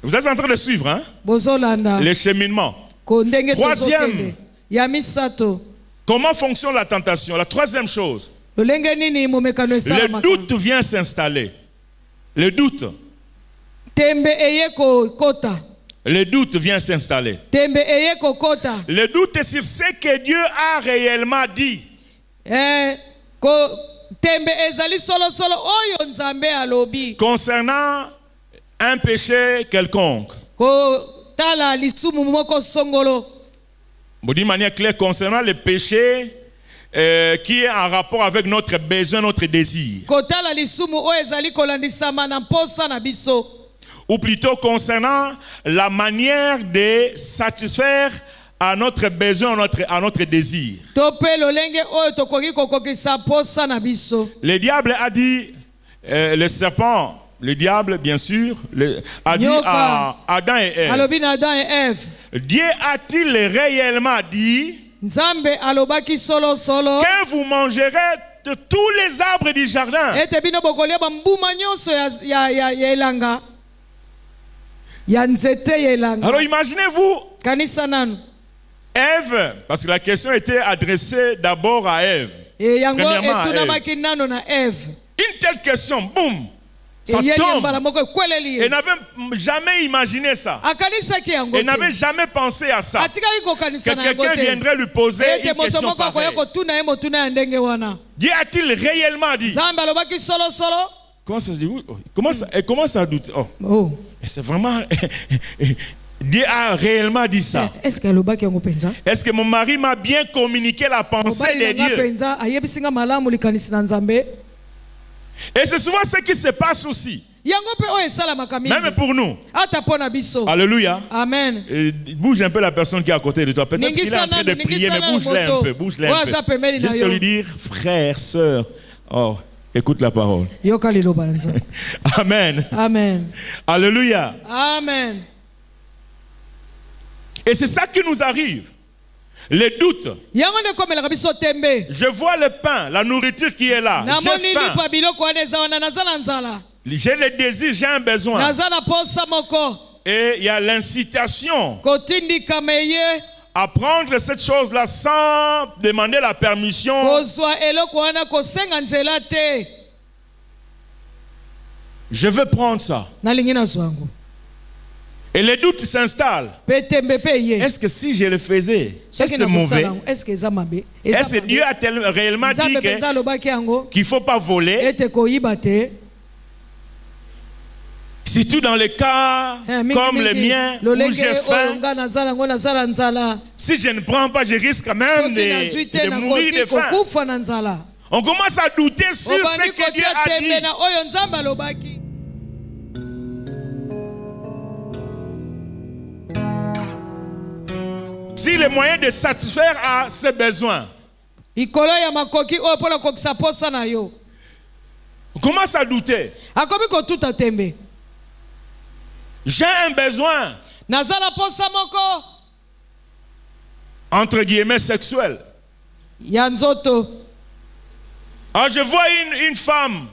Vous êtes en train de suivre, hein? Bozolanda Les cheminements. ko ndenge Troisième. tozokende. Ya misato Comment fonctionne la tentation? La troisième chose. lolenge nini momekano Le esalamaka. doute vient s'installer. Le doute. Tembe eye kokota. Le doute vient s'installer. Tembe eye kokota. Le doute est sur ce que Dieu a réellement dit. Tembe ezali solo oyo nzambe alobi. Concernant un péché quelconque. Ko tala lisumu moko songolo. D'une manière claire, concernant le péché qui est en rapport avec notre besoin, notre désir. Ko tala lisumu oyo ezali kolandisama na posa na biso. Ou plutôt concernant la manière de satisfaire à notre besoin, à notre désir. To pe lolenge oyo tokoki kokokisa posa na biso. Le diable a dit, le serpent, le diable bien sûr, a dit à Adam et Ève. Alobi na Adam et Ève. Dieu a-t-il réellement dit Nzambe alobaki solo que vous mangerez de tous les arbres du jardin? ete bino bokolia bambuma nyonso ya elanga. Ya nzete ya elanga. Alors imaginez-vous, Kanisa nanu. Ève, parce que la question était adressée d'abord à Ève. Yango Premièrement à etunamaki nano na Ève. Une telle question, boum, ça Eyeli tombe. mbala moko ekweleli ye. Elle n'avait jamais imaginé ça. Akanisaki yango Elle te. n'avait jamais pensé à ça. Atikaki kokanisa Que na yango quelqu'un te. viendrait lui poser Ete une moto question moko akoya pareille. kotuna ye motuna ya ndenge wana. Dieu a-t-il réellement dit? Nzambe alobaki solo. Comment ça se dit? Elle commence à douter. Oh, Oh. c'est vraiment... Dieu a réellement dit ça. Est-ce que alobaki yango penza? Est-ce que mon mari m'a bien communiqué la pensée de Mobali na Dieu? penza ayebisinga malamu likanisi na Nzambe. Et c'est souvent ce qui se passe aussi. Yango pe oyo esalamaka mingi. Même pour nous. Ata pona biso. Alléluia. Amen. Bouge un peu la personne qui est à côté de toi. Peut-être qu'il est en train de prier, mais bouge-la un peu. Bouge-la un peu. Juste lui dire, frère, sœur, oh, écoute la parole. Yoka liloba na Nzambe. Amen. Amen. Alléluia. Amen. Et c'est ça qui nous arrive. Les doutes. Yango ne komelaka biso tembe. Je vois le pain, la nourriture qui est là. J'ai Namoni faim. lipa biloko wana eza wana naza na nzala. J'ai le désir, j'ai un besoin. Naza na posa moko. Et il y a l'incitation Kotindikama ye. à prendre cette chose-là sans demander la permission. Kozwa eloko wana kosenga nzela te. Je veux prendre ça. Nalingi nazwa yango. Et les doutes s'installent. Pe tembe pe ye. Est-ce que si je le faisais, est-ce que c'est mauvais? Est-ce que eza mabe? Est-ce que Dieu a réellement dit Nzambe penza alobaki yango. qu'il ne faut pas voler? Ete koyiba te. Surtout dans les cas comme le mien où j'ai faim. Si je ne prends pas, je risque même de mourir de faim. On commence à douter sur ce que Dieu a dit. Si les moyens de satisfaire à ses besoins. On commence à douter. J'ai un besoin, naza na posa moko entre guillemets, sexuel. ya nzoto. Alors je vois une femme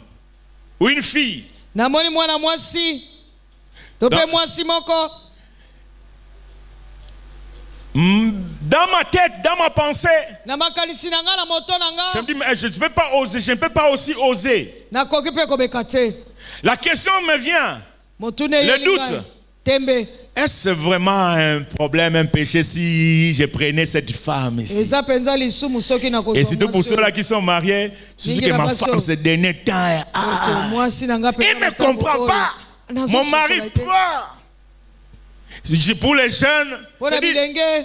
ou une fille. Namoni mwana mwasi to pe mwasi moko. Dans ma tête, dans ma pensée, Na makanisi na nga na moto na je nga me dis, mais je ne peux pas oser, je ne peux pas aussi oser. nakoki mpe kobeka te. La question me vient, Motune le yeli doute. ngai. Tembe Est-ce vraiment un problème, un péché si je prenais cette femme ici? eza penza lisumu soki na Et surtout pour ceux-là qui sont mariés, surtout que ma femme ces derniers temps, mwasi na nga il ne me comprend pas. Mon mari pleure. Pour les jeunes, Pona c'est dit, bilenge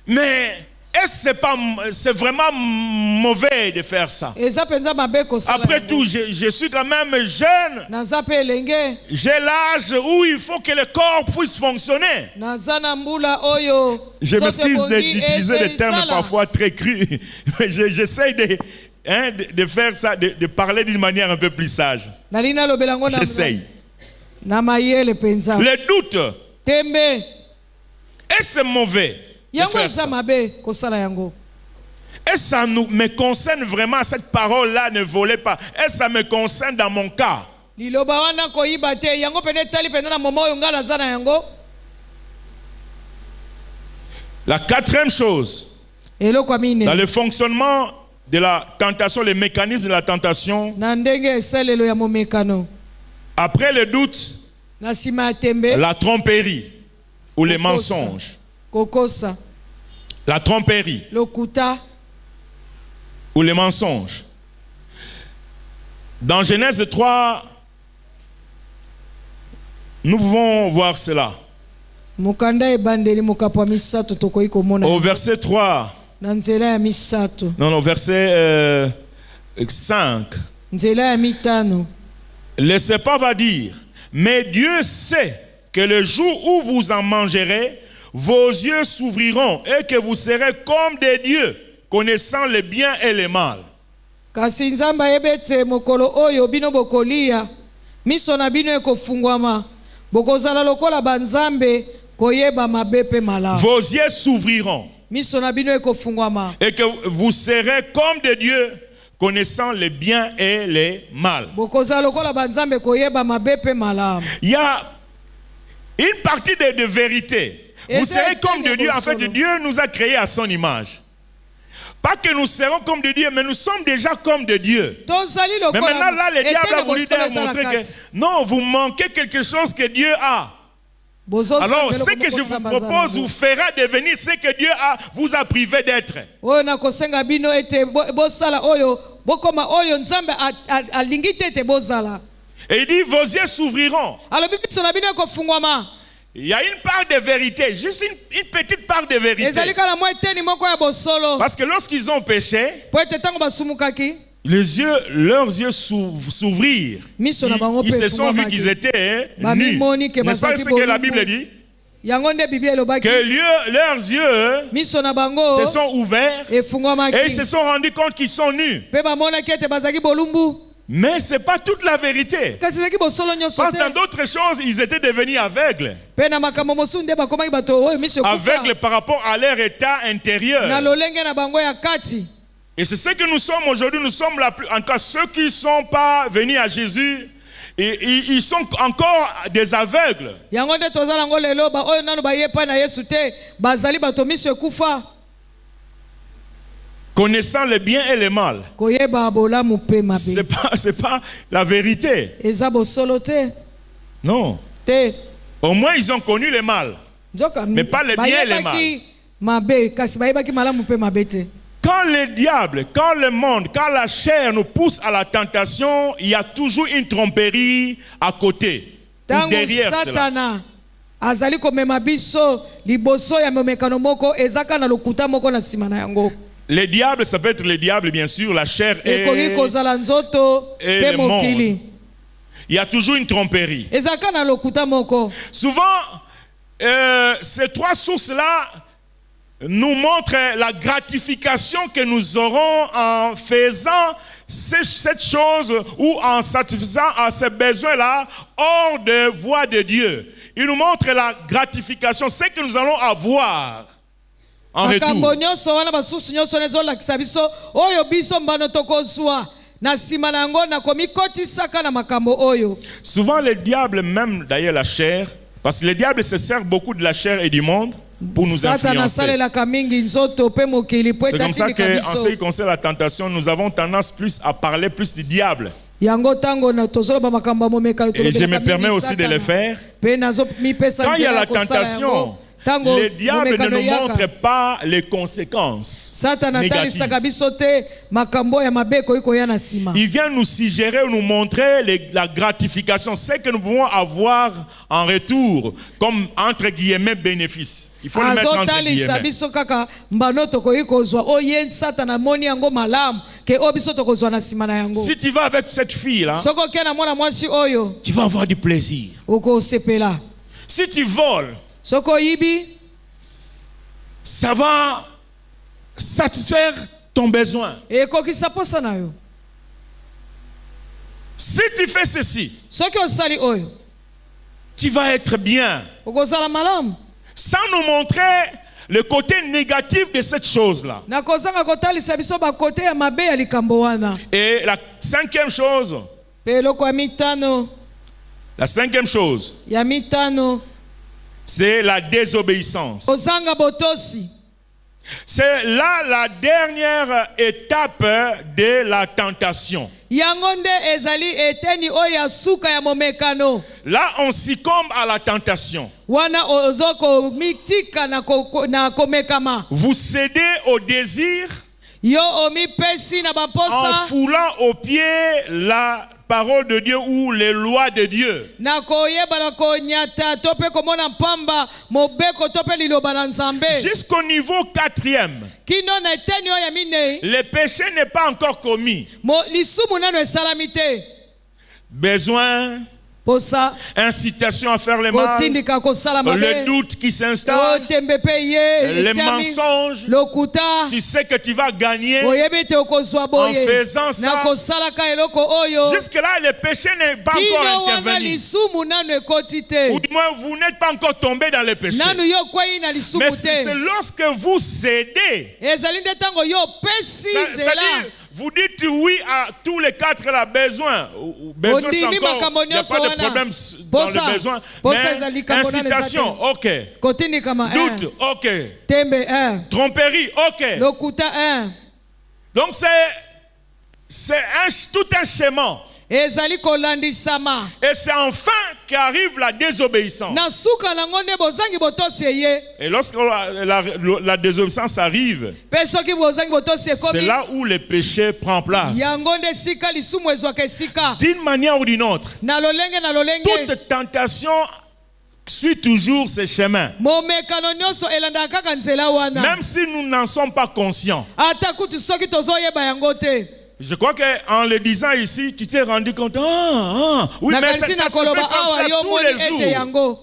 mais est-ce que c'est vraiment mauvais de faire ça? eza penza mabe kosala. Après tout, je suis quand même jeune. naza pe elenge J'ai l'âge où il faut que le corps puisse fonctionner. naza na mbula oyo. Je Soki m'excuse ebongi, d'utiliser des termes elisala. parfois très crus. Mais j'essaie de faire ça, de parler d'une manière un peu plus sage. Nali nalobela yango na J'essaye. na mayele penza. Le doute, Tembe est-ce mauvais de yango faire eza ça? mabe kosala yango. Est-ce que ça me concerne vraiment, cette parole-là ne volait pas? Est-ce que ça me concerne dans mon cas? Liloba wana koyiba te yango pene tali pene na moma oyo nga naza na yango. La quatrième chose, Eloko ya mine dans le fonctionnement de la tentation, les mécanismes de la tentation, na ndenge esalelo ya momekano. après le doute, Na nsima ya tembe la tromperie ou les Kokosa. mensonges. kokosa La tromperie lokuta ou les mensonges. Dans Genèse 3, nous pouvons voir cela. mokanda ebandeli mokapo ya misato tokoki komona Au verset 3, na nzela ya misato non, verset 5, nzela ya mitano. le serpent va dire, mais Dieu sait que le jour où vous en mangerez, vos yeux s'ouvriront et que vous serez comme des dieux, connaissant le bien et le mal. Kasi nzambe ayebi ete mokolo oyo bino bokolia miso na bino ekofungwama bokozala lokola banzambe koyeba mabe mpe malamu. Vos yeux s'ouvriront Miso na bino ekofungwama et que vous serez comme des dieux, connaissant le bien et le mal. bokozala lokola banzambe koyeba mabe mpe malamu. Il y a une partie de vérité. Vous Et serez c'est comme de Dieu. En fait, solo. Dieu nous a créés à son image. Pas que nous serons comme de Dieu, mais nous sommes déjà comme de Dieu. tozali Mais maintenant, là, le diable a voulu lokola démontrer que non, vous manquez quelque chose que Dieu a. Alors, ce que je vous propose vous fera devenir ce que Dieu vous a privé d'être. oyo nakosenga bino ete bosala oyo bokoma oyo nzambe alingi te ete bozala. Et il dit, vos yeux s'ouvriront. alobi miso na bino ekofungwama. Il y a une part de vérité, juste une petite part de vérité. ezali kala mwa eteni moko ya bosolo Parce que lorsqu'ils ont péché, po ete ntango basumukaki leurs yeux s'ouvrirent. miso na bango Ils mpe se sont vus qu'ils efungwamaki. étaient nus. Bamimoni ke N'est-ce pas bazalaki ce que la bolumbu. Bible dit? yango nde biblia elobaki Que leurs yeux miso na bango se sont ouverts et ils efungwamaki se sont rendus compte qu'ils sont nus. mpe bamonaki ete bazalaki bolumbu. Mais ce n'est pas toute la vérité. kasi ezalaki bosolo nyonso Parce que dans te d'autres choses, ils étaient devenus aveugles. mpe na makambo mosusu nde bakomaki bato oyo miso ekufa Aveugles par rapport à leur état na intérieur. lolenge na bango ya kati. Et c'est ce que nous sommes aujourd'hui. Nous sommes en tout cas ceux qui ne sont pas venus à Jésus. Et ils sont encore des aveugles. yango nde toza nango lelo oyo nano baye epai na yesu te bazali bato miso ekufa Connaissant le bien et le mal. koyeba bolamu mpe mabe. C'est pas la vérité. eza bosolo te Non. te Au moins, ils ont connu le mal. nzoka Mais pas le bien et le bayebaki mabe kasi bayebaki malamu mpe mabe te. Quand le diable, quand le monde, quand la chair nous pousse à la tentation, il y a toujours une tromperie à côté. Ou Tango derrière cela. satana azali komema biso liboso ya momekano moko ezaka na lokuta moko na nsima na yango. Le diable, ça peut être le diable, bien sûr, la chair ekoki kozala nzoto et mpe le mokili. monde. Il y a toujours une tromperie. ezaka na lokuta moko. Souvent, ces trois sources-là nous montrent la gratification que nous aurons en faisant cette chose ou en satisfaisant à ces besoins-là hors de voie de Dieu. il nous montre la gratification, ce que nous allons avoir en makambo retour. nyonso wana basusu nyonso ezolakisa biso oyo biso mbano tokozwa na nsima na yango na komikotisaka na makambo oyo. Souvent le diable, même d'ailleurs la chair, parce que le diable se sert beaucoup de la chair et du monde pour nous Satana influencer. asalelaka mingi nzoto pe mokili po C'est comme ça etatindika qu'en ce biso. qui concerne la tentation, nous avons tendance plus à parler plus du diable. Yango tango na tozoloba makambo ya momekano Et je me tolobelaka permets mingi aussi de le Satana. faire. Pe nazomipesa Quand il y a nzela la ya kosala tentation, yango. Tango le diable ne momekano nous eyaka. montre pas les conséquences Satana atalisaka négatives. biso te makambo ya mabe ekoki koya na nsima. Il vient nous suggérer ou nous montrer la gratification, ce que nous pouvons avoir en retour, comme entre guillemets bénéfice. Il faut le mettre entre azotalisa guillemets. biso kaka mbano tokoki kozwa oye Satana moni yango malamu ke oyo biso tokozwa na nsima na yango. Si tu vas avec cette fille-là, Soki oke na mwana mwasi oyo tu vas avoir du plaisir. okosepela. Si tu voles, Soki oyibi ça va satisfaire ton besoin. ekokisa posa na yo. Si tu fais ceci, Soki osali oyo tu vas être bien. okozala malamu. Sans nous montrer le côté négatif de cette chose-là. Na kozanga kotalisa biso bakote ya mabe ya likambo wana. Et la cinquième chose, Pe eloko ya mitano c'est la désobéissance. kozanga botosi. C'est là la dernière étape de la tentation. Yango nde ezali eteni oyo ya suka ya momekano. Là, on succombe à la tentation. Wana ozoko mitika na komekama. Vous cédez au désir Yo omipesi na en baposa foulant aux pieds la parole de Dieu ou les lois de Dieu. na koyeba na konyata to pe komona pamba mobeko to pe liloba na Nzambe. Jusqu'au niveau 4e, Kino na eteni oyo ya minei le péché n'est pas encore commis. lisumu nano esalami te. Besoin, Posa incitation à faire le mal, kotindika kosala le mabe. doute qui s'installe, Otembe pe ye les etiami mensonges. lokuta. Tu sais que tu vas gagner. Oyebi te okozwa boye En faisant ça, na kosalaka eloko oyo Jusque-là, le péché n'est pas kino encore wana intervenu. lisumu nano ekoti te. Ou du moins, vous n'êtes pas encore tombé dans le péché. Nanu yo kwei na lisumu Mais c'est te. lorsque vous cédez, Ezali nde tango yo pesi nzela. c'est-à-dire, vous dites oui à tous les 4 là, besoin. Besoin, c'est Ondimi encore, makambo il n'y a pas nyonso de wana. problème dans Posa, le besoin. posa ezali Mais likambo nano eza incitation, te. ok. Kotindikama Doute, ok. tembe 1 Tromperie, ok. lokuta 1 Donc c'est tout un schéma. ezali kolandisama. Et c'est enfin qu'arrive la désobéissance. Na suka nango nde bozangi botosi eye. Et lorsque la désobéissance arrive, Pe soki bozangi botosi c'est ekomi là où le péché prend place. yango nde sika lisumu ezwaka esika. D'une manière ou d'une autre, Na lolenge na lolenge toute tentation suit toujours ce chemin. momekano nyonso elandaka kaka nzela wana. Même si nous n'en sommes pas conscients. Ata kutu soki tozoyeba yango te. Je crois qu'en le disant ici, tu t'es rendu compte. Oui, mais ça Nakanisi se na fait koloba comme awa ça yo tous moni les ete jours. yango.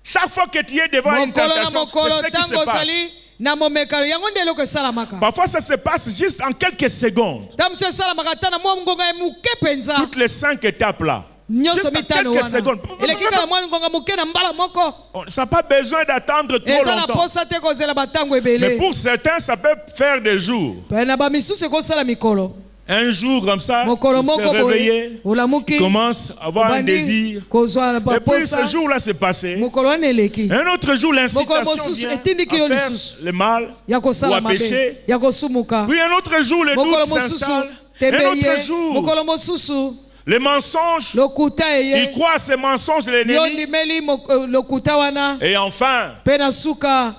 Chaque fois que tu es devant une Mokolo na tentation, mokolo c'est ce qui se tango passe. sali na momekano yango nde eloko esalamaka. Parfois, ça se passe juste en quelques secondes. Tamusi esalamaka ata na mwa ngonga ya moke penza. Toutes les 5 étapes là. Nyonso Juste en mitano quelques wana. secondes. Eleki kaka mwa ngonga moke na mbala moko. Ça n'a pas besoin d'attendre trop Eza na longtemps. posa te kozela batango Mais ebele. pour certains, ça peut faire des jours. Pe na bamisusu ekosala mikolo. Un jour comme ça, Mokolo il se moko boye réveiller, olamuki commence à avoir un obandi désir. kozwa na Et puis baposa. ce jour-là s'est passé. Mokolo wana eleki Un autre jour, Mokolo l'incitation mosusu vient etindiki à yo faire lisusu. le mal ya ou kosala à mabe pécher. ya kosumuka. Puis un autre jour, le Mokolo doute mosusu s'installe. tebe Un autre ye. jour, Mokolo mosusu les mensonges, lokuta il eye. croit à ces mensonges de Yo l'ennemi. ndimeli lokuta wana. Et enfin, Pe na suka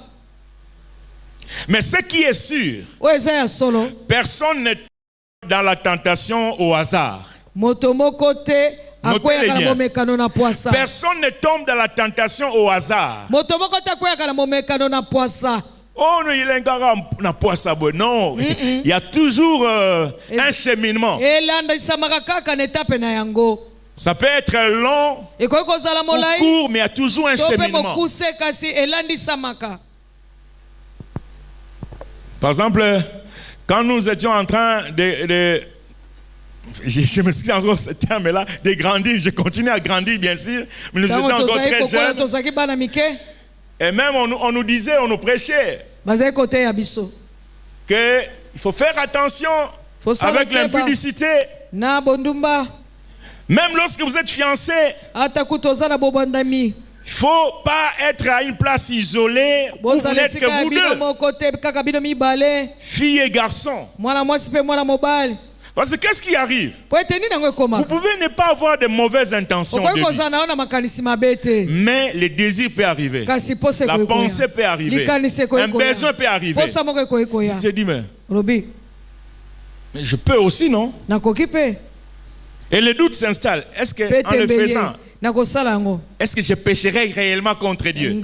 mais ce qui est sûr, oyo eza ya solo. personne n'est dans la tentation au hasard. Moto moko te akweyaka na bien. momekano na poasa. Personne ne tombe dans la tentation au hasard. Moto moko te akweyaka na momekano na poasa. Oh, non, il est encore na poissa. Non, il y a toujours un cheminement. Elandisamaka kaka na etape na yango. Ça peut être long Ekoki kozala ou molai court, mais il y a toujours un to pe cheminement. mokuse kasi elandisamaka. Par exemple, quand nous étions en train Je me suis encore ce terme-là, de grandir. Je continue à grandir, bien sûr, mais nous étions encore très jeunes. Et même on nous disait, on nous prêchait qu'il faut faire attention avec l'impudicité. Même lorsque vous êtes fiancé, il ne faut pas être à une place isolée où vous n'êtes que vous deux, filles et garçons. Parce que qu'est-ce qui arrive? Vous pouvez ne pas avoir de mauvaises intentions de vie, mais le désir peut arriver, la pensée peut arriver, un besoin peut arriver. Tu te dis, mais je peux aussi, non? Et le doute s'installe. Est-ce qu'en le faisant, est-ce que je pécherai réellement contre Dieu? Et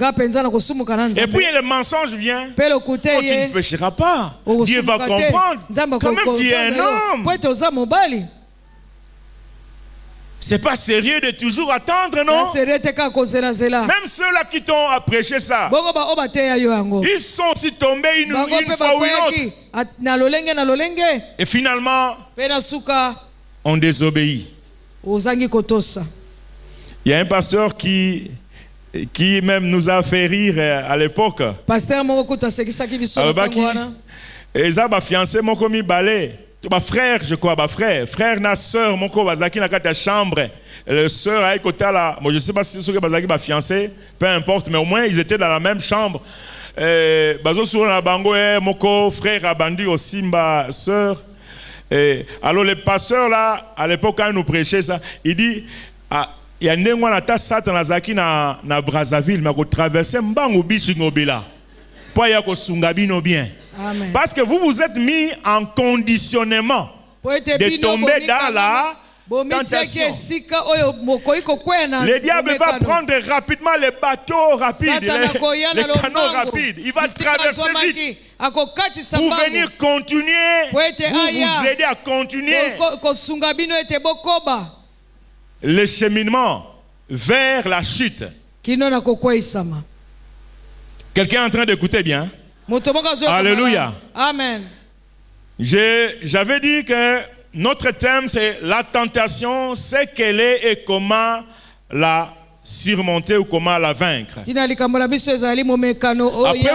puis le mensonge vient. Oh, tu ne pécheras pas. Dieu va comprendre. Quand même, tu es un homme. C'est pas sérieux de toujours attendre, non? Même ceux-là qui t'ont prêché ça, ils sont aussi tombés une fois ou une autre. Et finalement, on désobéit. Il y a un pasteur qui même nous a fait rire à l'époque. Ils fiancé mon commis balai. Frère, je crois, frère na sœur mon bazaki na kata chambre. Le sœur a écouté là, moi je sais pas si ceux qui bazaki ba fiancé, peu importe, mais au moins ils étaient dans la même chambre. Bazo sur la bango moko frère a bandi aussi ma sœur. Alors le pasteur là à l'époque quand il nous prêchait ça, il dit il y a ndengwa na ta Satan azaki na Brazzaville mais ko traverser mbango bichi ngobela. Pour ya ko sungabino bien. Amen. Parce que vous vous êtes mis en conditionnement de tomber dans la tentation. Le diable va prendre rapidement les bateaux rapides, les canaux rapides. Il va traverser vite pour venir continuer, pour vous aider à continuer le cheminement vers la chute. Quelqu'un est en train d'écouter bien? Alléluia. Amen. J'avais dit que notre thème c'est la tentation, c'est qu'elle est et comment la surmonter ou comment la vaincre. Après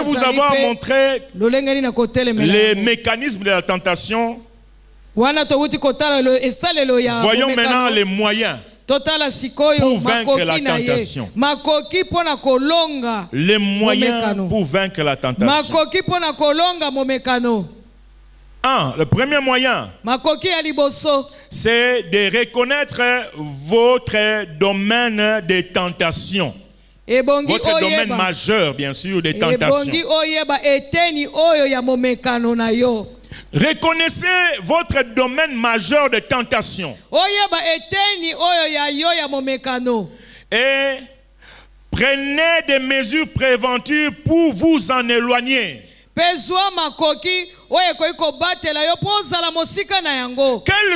vous avoir montré les mécanismes de la tentation, voyons maintenant les moyens pour vaincre la tentation. Les moyens pour vaincre la tentation. Le premier moyen, c'est de reconnaître votre domaine de tentation. Votre domaine majeur, bien sûr, de tentation. Reconnaissez votre domaine majeur de tentation. Et prenez des mesures préventives pour vous en éloigner. Quels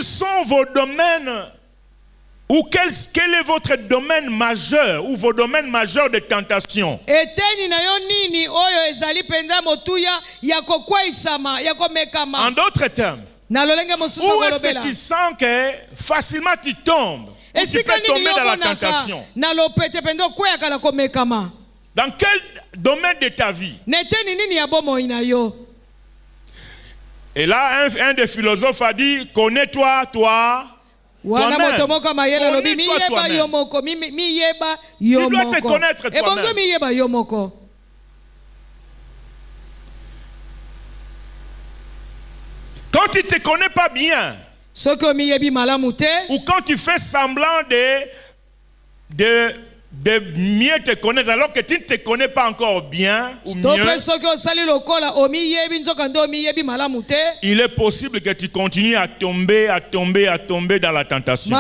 sont vos domaines ou quel est votre domaine majeur ou vos domaines majeurs de tentation? En d'autres termes, où est-ce que tu sens que facilement tu tombes? Ou tu peux tomber dans la tentation? Dans quel domaine de ta vie? Et là, un des philosophes a dit, connais-toi, toi. Toi-même. Tu dois te connaître toi-même. Quand tu ne te connais pas bien, ou quand tu fais semblant de mieux te connaître alors que tu ne te connais pas encore bien ou mieux, il est possible que tu continues à tomber dans la tentation.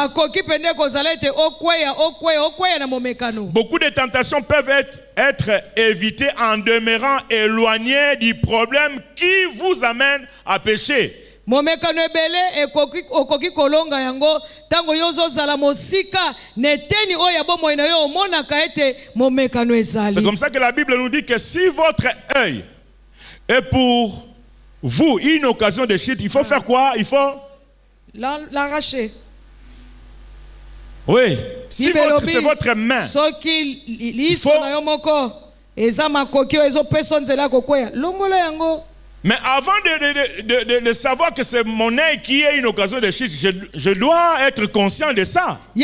Beaucoup de tentations peuvent être évitées en demeurant éloignés du problème qui vous amène à pécher. C'est comme ça que la Bible nous dit que si votre œil est pour vous une occasion de chute, il faut faire quoi? Il faut l'arracher. Oui. Si c'est votre main. Soki liso na yo moko eza makoki ezo peso nzela kokwea longola yango. Mais avant de savoir que c'est mon œil qui est une occasion de chute, je dois être conscient de ça. Si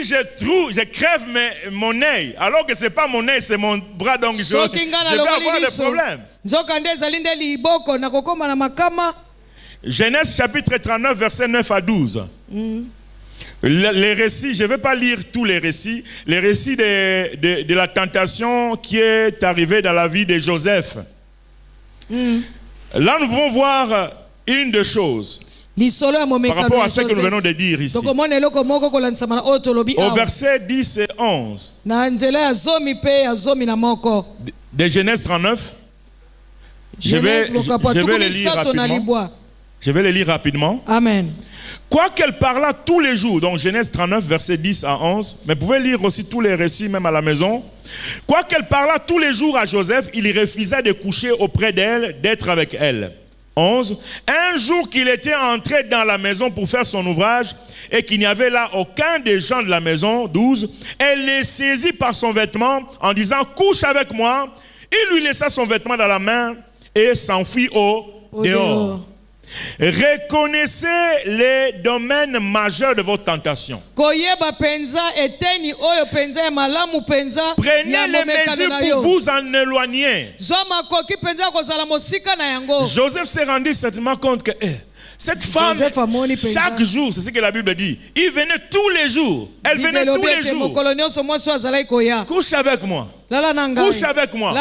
je crève mon œil, alors que ce n'est pas mon œil, c'est mon bras, donc je vais avoir des problèmes. Genèse chapitre 39, versets 9 à 12. Les récits, je ne vais pas lire tous les récits de la tentation qui est arrivée dans la vie de Joseph. Là, nous pouvons voir une des choses par rapport à ce que nous venons de dire ici. Au verset 10 et 11 de Genèse 39, je vais le lire rapidement. Amen. Quoiqu'elle parla tous les jours, donc Genèse 39, verset 10 à 11, mais vous pouvez lire aussi tous les récits, même à la maison. Quoiqu'elle parla tous les jours à Joseph, il refusa de coucher auprès d'elle, d'être avec elle. 11. Un jour qu'il était entré dans la maison pour faire son ouvrage, et qu'il n'y avait là aucun des gens de la maison. 12. Elle le saisit par son vêtement, en disant, couche avec moi. Il lui laissa son vêtement dans la main, et s'enfuit au dehors. Reconnaissez les domaines majeurs de votre tentation. Prenez les mesures pour vous en éloigner. Joseph s'est rendu certainement compte que cette femme, chaque jour, c'est ce que la Bible dit, il venait tous les jours. Elle venait tous les jours. Couche avec moi. Couche avec moi.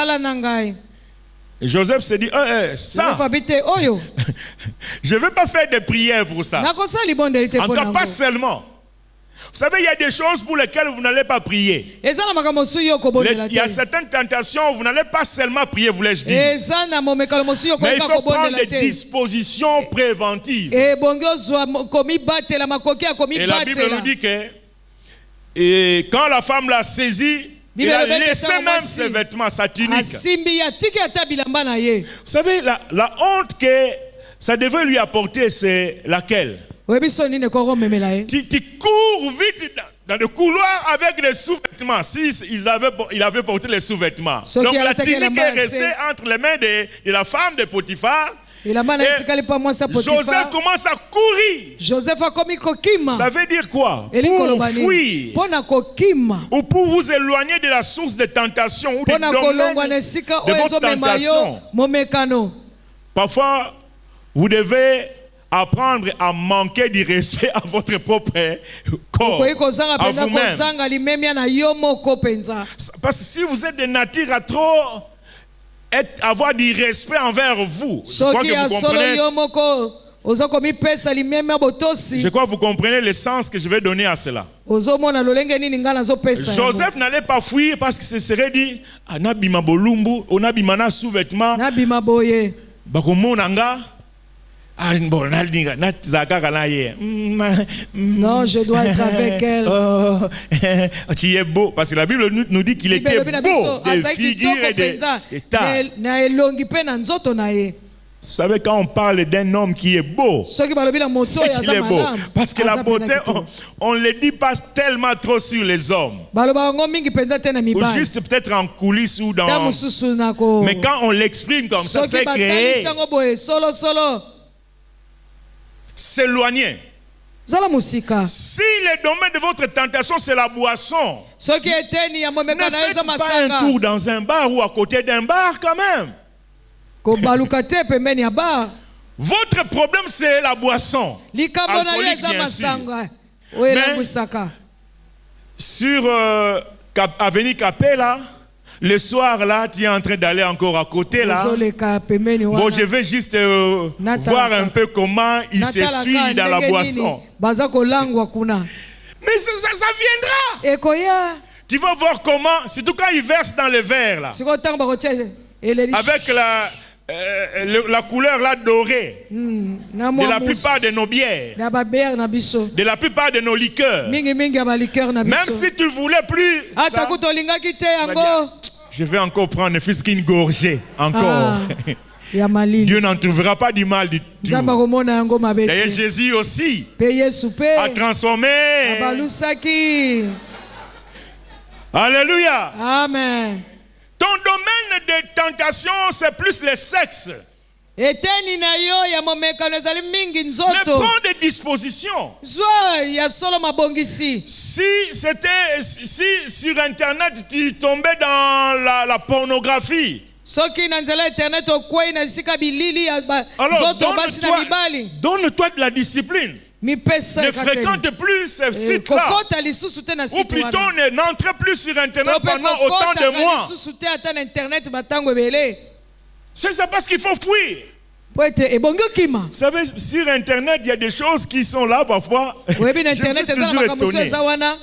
Et Joseph s'est dit, ça, je ne veux pas faire de prières pour ça. En tout cas, pas seulement. Vous savez, il y a des choses pour lesquelles vous n'allez pas prier. Il y a certaines tentations où vous n'allez pas seulement prier, voulais-je dire. Mais il faut prendre des dispositions préventives. Et la Bible nous dit que quand la femme l'a saisi, il a laissé même ses vêtements, sa tunique. Vous savez, la honte que ça devait lui apporter, c'est laquelle? Tu cours vite dans le couloir avec les sous-vêtements. Il avait porté les sous-vêtements. Donc la tunique est restée entre les mains de la femme de Potiphar. Et Joseph commence à courir. Ça veut dire quoi? Pour fuir ou pour vous éloigner de la source de tentation ou du domaine de votre tentation. Parfois, vous devez apprendre à manquer du respect à votre propre corps, à vous-même. Parce que si vous êtes de nature à trop avoir du respect envers vous, je crois que vous comprenez le sens que je vais donner à cela. Joseph n'allait pas fuir parce que ce serait dit Anabima bolumbu, onabimana sous-vêtements. Bakomonanga. Non, je dois être avec elle. Tu es beau. Parce que la Bible nous dit qu'il était beau de figure et de taille. Vous savez, quand on parle d'un homme qui est beau, c'est qu'il est beau. Parce que la beauté, on ne le dit pas tellement trop sur les hommes. Ou juste peut-être en coulisses ou dans... Mais quand on l'exprime comme ça, c'est créé. S'éloigner. Si le domaine de votre tentation c'est la boisson, ne faites pas un tour dans un bar ou à côté d'un bar quand même. Votre problème c'est la boisson alcoolique, bien sûr. Mais sur Avenue Capella, le soir là, tu es en train d'aller encore à côté là. Bon, je vais juste voir un peu comment il se suit dans la boisson. Mais ça viendra. Tu vas voir comment, surtout quand il verse dans le verre là. Avec la couleur là dorée. De la plupart de nos bières. De la plupart de nos liqueurs. Même si tu ne voulais plus ça, je vais encore prendre ne fût-ce qu'une gorgée. Encore. ya malili. Dieu n'en trouvera pas du mal du tout. Nzamba komona yango mabe D'ailleurs, te. Jésus aussi Pe Yesu pe a transformé. abalusaki. Alléluia. Amen. Ton domaine de tentation, c'est plus le sexe. Eteni na yo ya momekano ezali mingi Mais nzoto. prends des dispositions. Zwa ya solo mabongisi. Si sur Internet tu tombais dans la pornographie, Soki na nzela internet okwei na sika bilili ya alors nzoto basi na mibali. donne-toi de la discipline. Mipesa Ne fréquente plus ces sites-là. kokota lisusu te na Ou site plutôt wana. n'entre plus sur Internet Ope pendant autant kokota de mois. lisusu te ata na internet batango ebele. C'est ça parce qu'il faut fuir. Po ete ebongi okima. Vous savez, sur Internet, il y a des choses qui sont là parfois. Oyebi na Je me suis internet eza na toujours makambo so étonné. eza wana.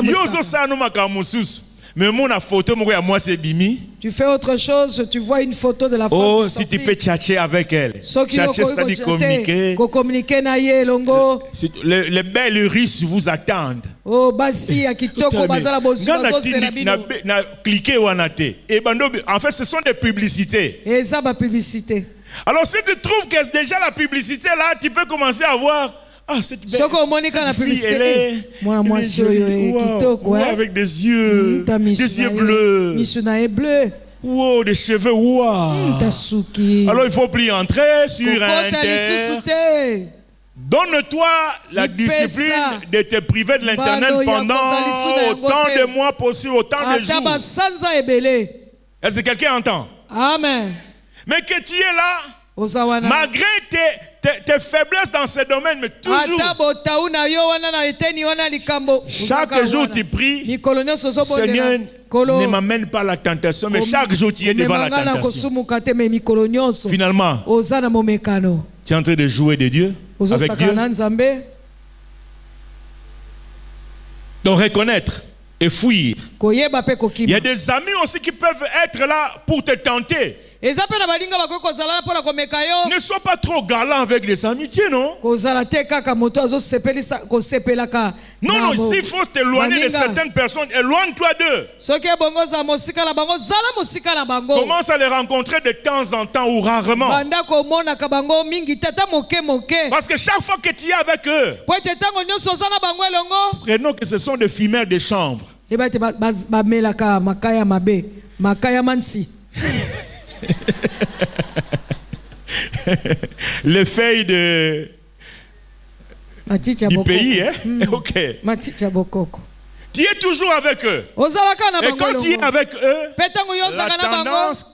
Yozo sano makamususu. Mais mon photo, moi c'est Bimi. Tu fais autre chose, tu vois une photo de la femme Oh, qui si tu sortit. peux tchatcher avec elle. Soki Tchatcher, ça dit communiquer. communiquer na ye longo. Les belles Russes vous attendent. Oh basi ya kitoko bazala bozu bazosela bino. Na cliquer ou te. Et bando, en fait, ce sont des publicités. Eza ba publicité. Alors, si tu trouves que déjà la publicité là, tu peux commencer à voir. Ah, cette belle. Soko monika na Cette fille, publicité. elle est Mwana mwasi oyo kitoko wow, hein. avec des yeux bleus. Misuna est bleu. Wow, des cheveux, wow. Tasuki. Alors, il faut plus entrer sur Kokota lisusu Internet. te. Donne-toi la discipline de te priver de l'Internet pendant autant de mois possible, autant de Ata jours. basanza ebele. Est-ce que quelqu'un entend? Amen. Mais que tu es là, Ozawana. malgré tes faiblesses dans ce domaine, mais toujours, Ata botaou na yo wana na eteni wana likambo. chaque jour tu pries, Mikolo nyonso ozobondela. Seigneur, Kolo. ne m'amène pas à la tentation, mais chaque jour tu es devant la Omemanga na tentation. kosumuka te me mikolo nyonso. Finalement, Oza na momekano. tu es en train de jouer de Dieu, avec Ozosaka Dieu. na Nzambe. Donc reconnaître et fuir. Koyeba pe Il y kokima. a des amis aussi qui peuvent être là pour te tenter. Eza pe na balinga bakoki kozala mpona komeka yo. Ne sois pas trop galant avec les amitiés, non? Kozala te kaka moto azosepelisa kosepelaka. Non, non, s'il faut t'éloigner de certaines personnes, éloigne-toi d'eux. Soki ebongo za mosika na bango zala mosika na bango. Commence à les rencontrer de temps en temps ou rarement. Banda komonaka bango mingi tata moke moke. Parce que chaque fois que tu es avec eux, Po ete ntango nyonso oza na bango elongo. prenons que ce sont des fumeurs de chambre. Eba ete bamelaka makaya mabe. Makaya mansi. Les feuilles Maticha du bokoko. pays, hein? Ok. Maticha bokoko. Tu es toujours avec eux. Ozalaka na Et bango quand tu es elongo. avec eux, Pe ntango yo la ozalaka na bango. tendance,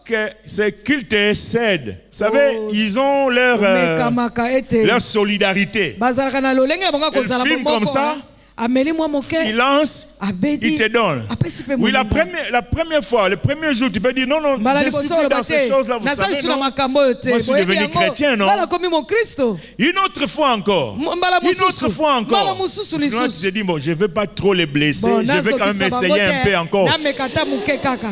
c'est qu'ils te cèdent. Vous savez, Oh, ils ont Mekamaka ete. leur solidarité. Bazalaka na lolenge na bango Elle kozala filme comme bomoko. ça. Ameli mwa moke. Il lance, Abedi. il te donne. Apesi pe Oui, la moninga. première fois, le premier jour, tu peux dire non, non, Mbala je suis liboso plus oloba dans ces te. choses-là, vous Nazali savez, suna non? makambo oyo te. Moi, je suis Boyebi devenu yango, chrétien, non? Mbala komi mon Kristo. Une autre fois encore. Mbala Une autre mususu. fois Mbala encore. mususu Moi, tu lisusu. te dis, bon, je ne vais pas trop les blesser, Bon, je vais quand même nazokisa bango essayer un te. peu encore. Nameka ta moke kaka.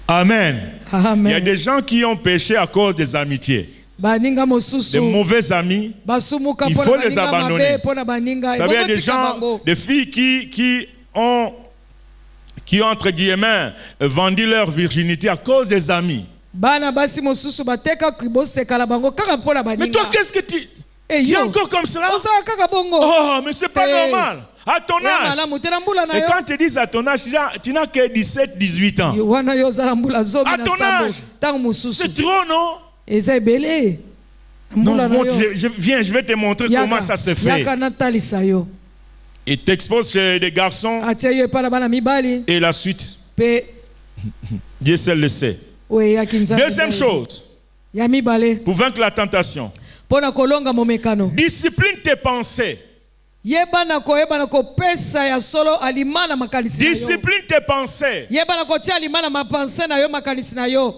Amen. Il y a Amen. des gens qui ont péché à cause des amitiés. Baninga Des mosusu. mauvais amis. Basumuka Il mpona faut les baninga abandonner. mabe mpona baninga. Vous savez, il y a Ebongo des tika gens, bango. des filles qui ont, entre guillemets, vendu leur virginité à cause des amis. Bana basi mosusu bateka bosekala bango kaka mpona Mais baninga. toi, qu'est-ce que tu Eh, es yo. encore comme cela? Ozala kaka bongo. Oh, mais c'est pas Eh. normal. À ton Ya âge. malamu te na mbula na Et yo. quand tu dis à ton âge, tu n'as que 17, 18 ans. Wana yo ozala mbula zomi À na ton sambo. âge. Ntango mosusu. C'est trop, non? Eza ebele. Non, Mbula na montre, yo. viens, je vais te montrer comment ça se fait. Yaka natalisa yo. Il t'expose chez des garçons Atia yo epai na bana mibali. et la suite. Pe Dieu seul le sait. oyo eyaki nzambe. Deuxième chose, Ya mibale. pour vaincre la tentation, Mpona kolonga momekano. discipline tes pensées. Yeba na kopesa ya solo alima na makanisi na yo. Discipline tes pensées. Yeba na kotia alima na mapense na yo makanisi na yo.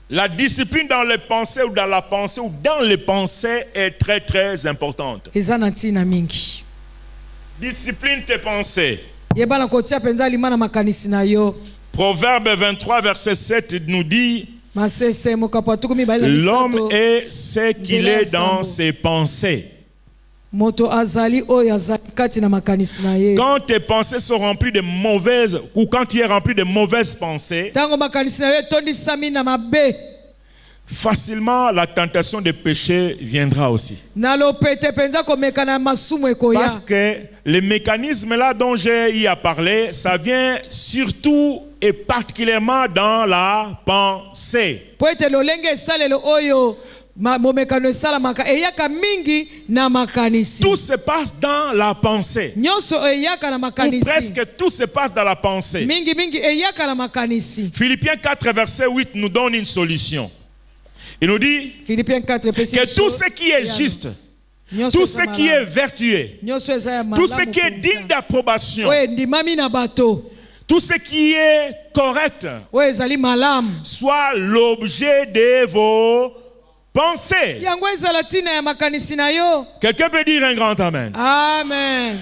La discipline dans les pensées ou dans la pensée ou dans les pensées est très très importante. Eza na ntina mingi. Discipline tes pensées. Yeba na kotia penza alima na makanisi na yo. Proverbe 23 verset 7 nous dit, Masese mokapo atuku mibale na l'homme misato. est ce qu'il est dans ses pensées. moto azali oyo azali kati na makanisi na ye. Quand tes pensées sont remplies de mauvaises, ou quand tu es rempli de mauvaises pensées, Tango makanisi na ye tondisami na mabe, facilement la tentation de péché viendra aussi. na lopete penza komeka na masumu ekoya. Parce que le mécanisme là dont j'ai eu à parler, ça vient surtout et particulièrement dans la pensée. Po ete lolenge esalelo oyo momekano esalamaka eyaka mingi na makanisi. Tout se passe dans la pensée. Nyonso eyaka na Ou makanisi. presque tout se passe dans la pensée. Mingi eyaka na makanisi. Philippiens 4 verset 8 nous donne une solution. Il nous dit Philippiens 4 que tout ce qui est juste, tout ce qui est vertueux, tout ce qui est digne d'approbation, tout ce qui est correct, soit l'objet de vos pensées. Quelqu'un peut dire un grand amen. Amen.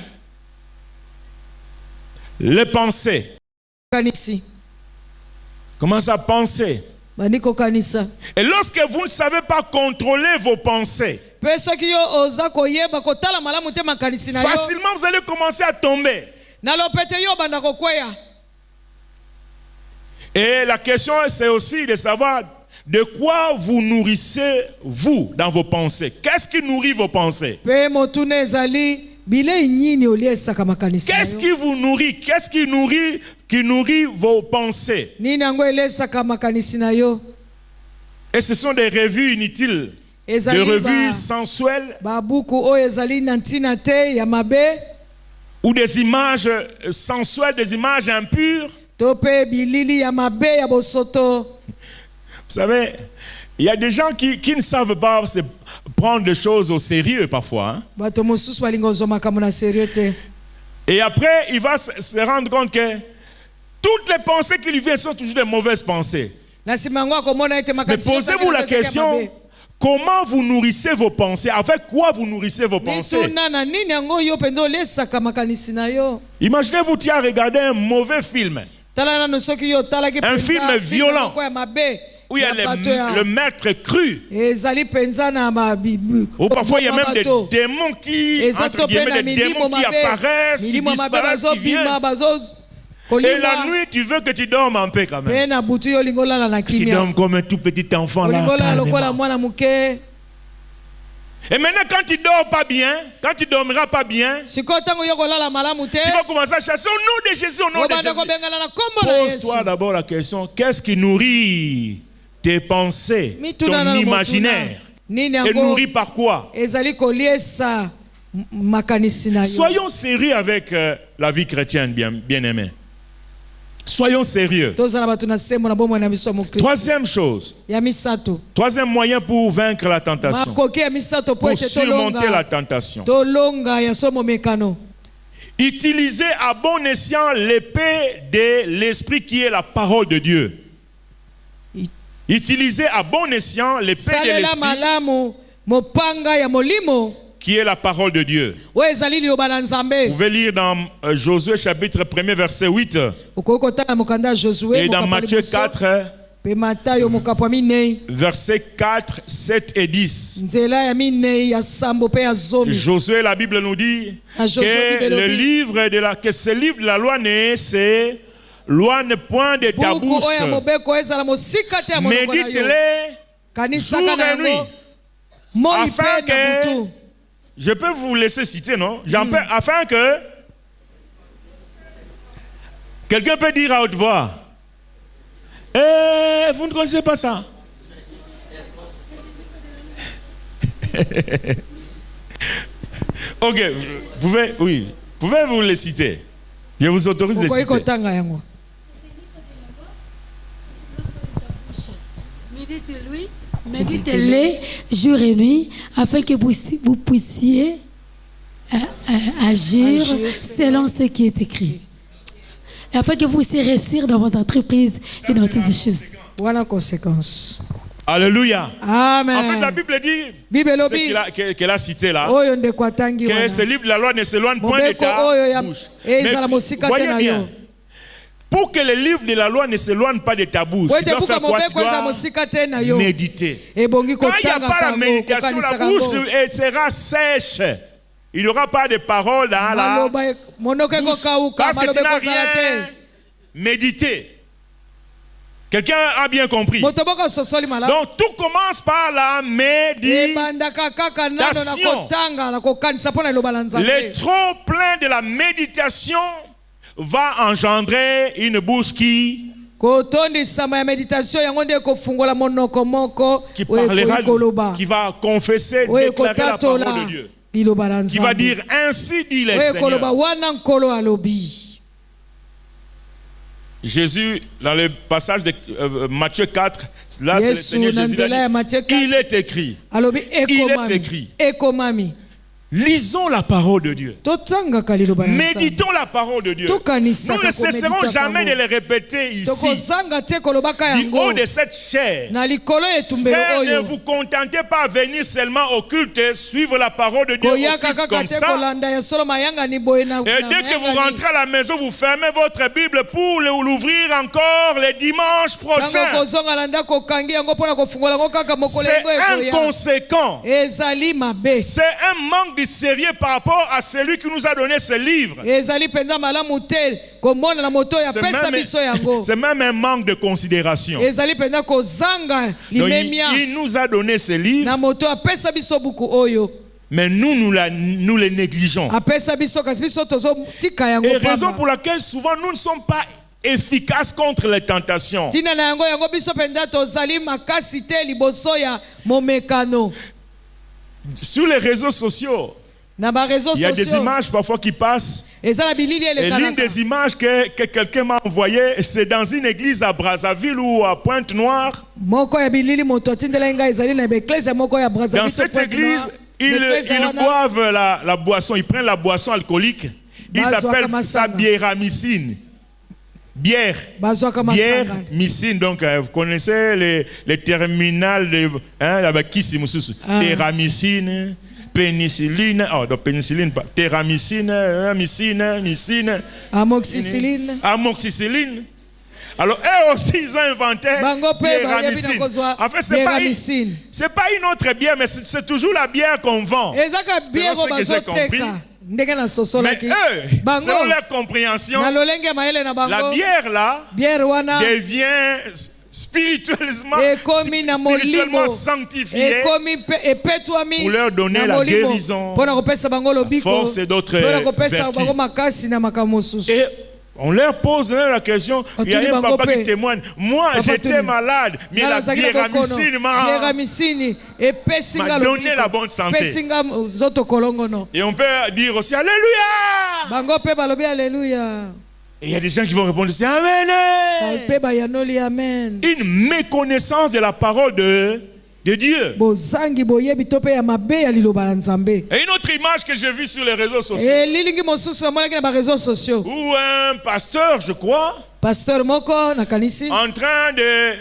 Les pensées. Comment ça penser? Et lorsque vous ne savez pas contrôler vos pensées, facilement vous allez commencer à tomber. Et la question c'est aussi de savoir de quoi vous nourrissez vous dans vos pensées. Qu'est-ce qui nourrit vos pensées? Qu'est-ce qui vous nourrit? Qu'est-ce qui nourrit vos pensées? Et ce sont des revues inutiles, des revues sensuelles, ou des images sensuelles, des images impures. Vous savez, il y a des gens qui ne savent pas prendre des choses au sérieux parfois. Hein? Et après, il va se rendre compte que toutes les pensées qui lui viennent sont toujours des mauvaises pensées. Mais posez-vous la question, comment vous nourrissez vos pensées? Avec quoi vous nourrissez vos pensées? Imaginez-vous, tu as regardé un mauvais film. Un film violent où il y a le maître cru. Ou parfois il y a même des démons qui, entre guillemets, des démons qui apparaissent, qui disparaissent, qui viennent. Et la nuit, tu veux que tu dormes en paix quand même. Tu dormes comme un tout petit enfant là. Et maintenant, quand tu dors pas bien, quand tu dormiras pas bien, tu vas commencer à chasser au nom de Jésus, au nom de Jésus. Pose-toi d'abord la question, qu'est-ce qui nourrit tes pensées, ton imaginaire? Et nourrit par quoi? Soyons sérieux avec la vie chrétienne, bien-aimés. Soyons sérieux. Troisième chose. Troisième moyen pour vaincre la tentation. Pour surmonter la tentation. Utilisez à bon escient l'épée de l'esprit qui est la parole de Dieu. Utilisez à bon escient l'épée de l'esprit qui est la parole de Dieu. Vous pouvez lire dans Josué chapitre 1 verset 8 et dans Matthieu 4 versets 4, 7 et 10. Josué, la Bible nous dit que ce livre de la loi n'est point de ta bouche. Médite-les jour et nuit afin que... Je peux vous laisser citer, non? Afin que quelqu'un peut dire à haute voix, vous ne connaissez pas ça? Ok, vous pouvez vous les citer. Je vous autorise de citer. Méditez-les jour et nuit afin que vous puissiez agir selon ce qui est écrit. Et afin que vous puissiez réussir dans votre entreprise et dans toutes les choses. Voilà la conséquence. Alléluia. Amen. En fait, la Bible dit, ce qu'elle a cité là, que ce livre de la loi ne s'éloigne point de ta bouche. Mais voyez bien, pour que le livre de la loi ne s'éloigne pas de ta bouche, tu dois faire quoi? Tu dois méditer. Quand il n'y a pas la méditation, la bouche elle sera sèche. il n'y aura pas de paroles dans la maloba monoko bouche. ekokauka Parce que tu maloba n'as ekozala rien te médité. Quelqu'un a bien compris. moto moko asosoli malamu Donc tout commence par la méditation. ebandaka kaka nano na kotanga na kokanisa mpo na eloba na Le nzambe trop plein de la méditation va engendrer une bouche qui kotondisama ya meditation yango nde ekofungola monoko moko oyo parlera, ekoloba qui va confesser, oyo déclarer la parole ekotatola de Dieu. liloba na Qui va nzambe dire ainsi dit le oyo ekoloba Seigneur. wana nkolo alobi Jésus, dans le passage de Matthieu 4, là c'est le Yesu Seigneur na Jésus nzela ya qui Matthieu a dit, il 4 est écrit. alobi est écrit. ekomami Lisons la parole de Dieu. totangaka liloba na nzambe Méditons la parole de Dieu. tokanisaka Nous ne cesserons komedita jamais de bango. le répéter ici. tokozanga te kolobaka Du yango haut de cette chair. na likolo ya etumbelo Frère, ne oyo vous contentez pas à venir seulement au culte, suivre la parole de Dieu au koyaka culte kaka comme te ça. kolanda ya solo mayangani boye na Et dès que vous mayangani. rentrez à la maison, vous fermez votre Bible pour l'ouvrir encore les dimanches Tango prochains. kozonga na ndako okangi yango mpona kofungola yango kaka mokolo yango C'est ekoya inconséquent. ezali mabe C'est un manque de sérieux par rapport à celui qui nous a donné ce livre. ezali mpenza malamu te komona na moto oyo apesa biso yango C'est même un manque de considération. ezali mpenza kozanga Donc, limemia il nous a donné ce livre, na moto apesa biso buku oyo mais nous les négligeons. apesa biso kasi biso tozotika yango Et raison pamba pour laquelle souvent nous ne sommes pas efficaces contre les tentations. ntina na yango biso mpenza tozali makasi te liboso ya momekano Sur les réseaux sociaux, na bareseau il y a des sociaux images parfois qui passent. eza na bilili Et l'une elekanaka des images que quelqu'un m'a envoyée, c'est dans une église à Brazzaville ou à Pointe-Noire. moko ya bilili moto atindelai ngai ezali na baeklese moko ya Dans cette église, ils boivent la boisson, ils prennent la boisson alcoolique. Ils appellent ça biéramicine. Bière. bazwaka Bière, masanga micine. Donc, vous connaissez les terminales de avec qui c'est terramicine, pénicilline. Oh, donc pénicilline, pas. Terramicine, micine. amoxicilline Amoxicilline. Alors, eux aussi, ils ont inventé bango pe bayebi na biéramicine. kozwa En fait, biéramicine c'est pas une autre bière, mais c'est toujours la bière qu'on vend. ezaka biero ce que j'ai compris. bazoteka ndenge na Mais sosolaki eux, bango selon leur compréhension, na lolenge ya mayele na la bango bière là biere wana devient spirituellement ekomi na molimo sanctifiée ekomi epetwami pour leur donner na la molimo guérison, mpona kopesa bango lobiko force et d'autres mpona kopesa vertus. bango makasi na makambo mosusu Et on leur pose la question. Il y a un papa qui témoigne. Moi, j'étais malade, mais la biéramicine m'a donné la bonne santé. Et on peut dire aussi Alléluia. bango mpe balobi aleluya Et il y a des gens qui vont répondre c'est Amen. mpe bayanoli amen Une méconnaissance de la parole de Dieu. bozangi boyebi to mpe ya mabe ya liloba na nzambe Et une autre image que j'ai vue sur les réseaux sociaux, elilingi mosusu namonaki na bareseau sociaux où un pasteur, je crois, pasteur moko nakanisi en train de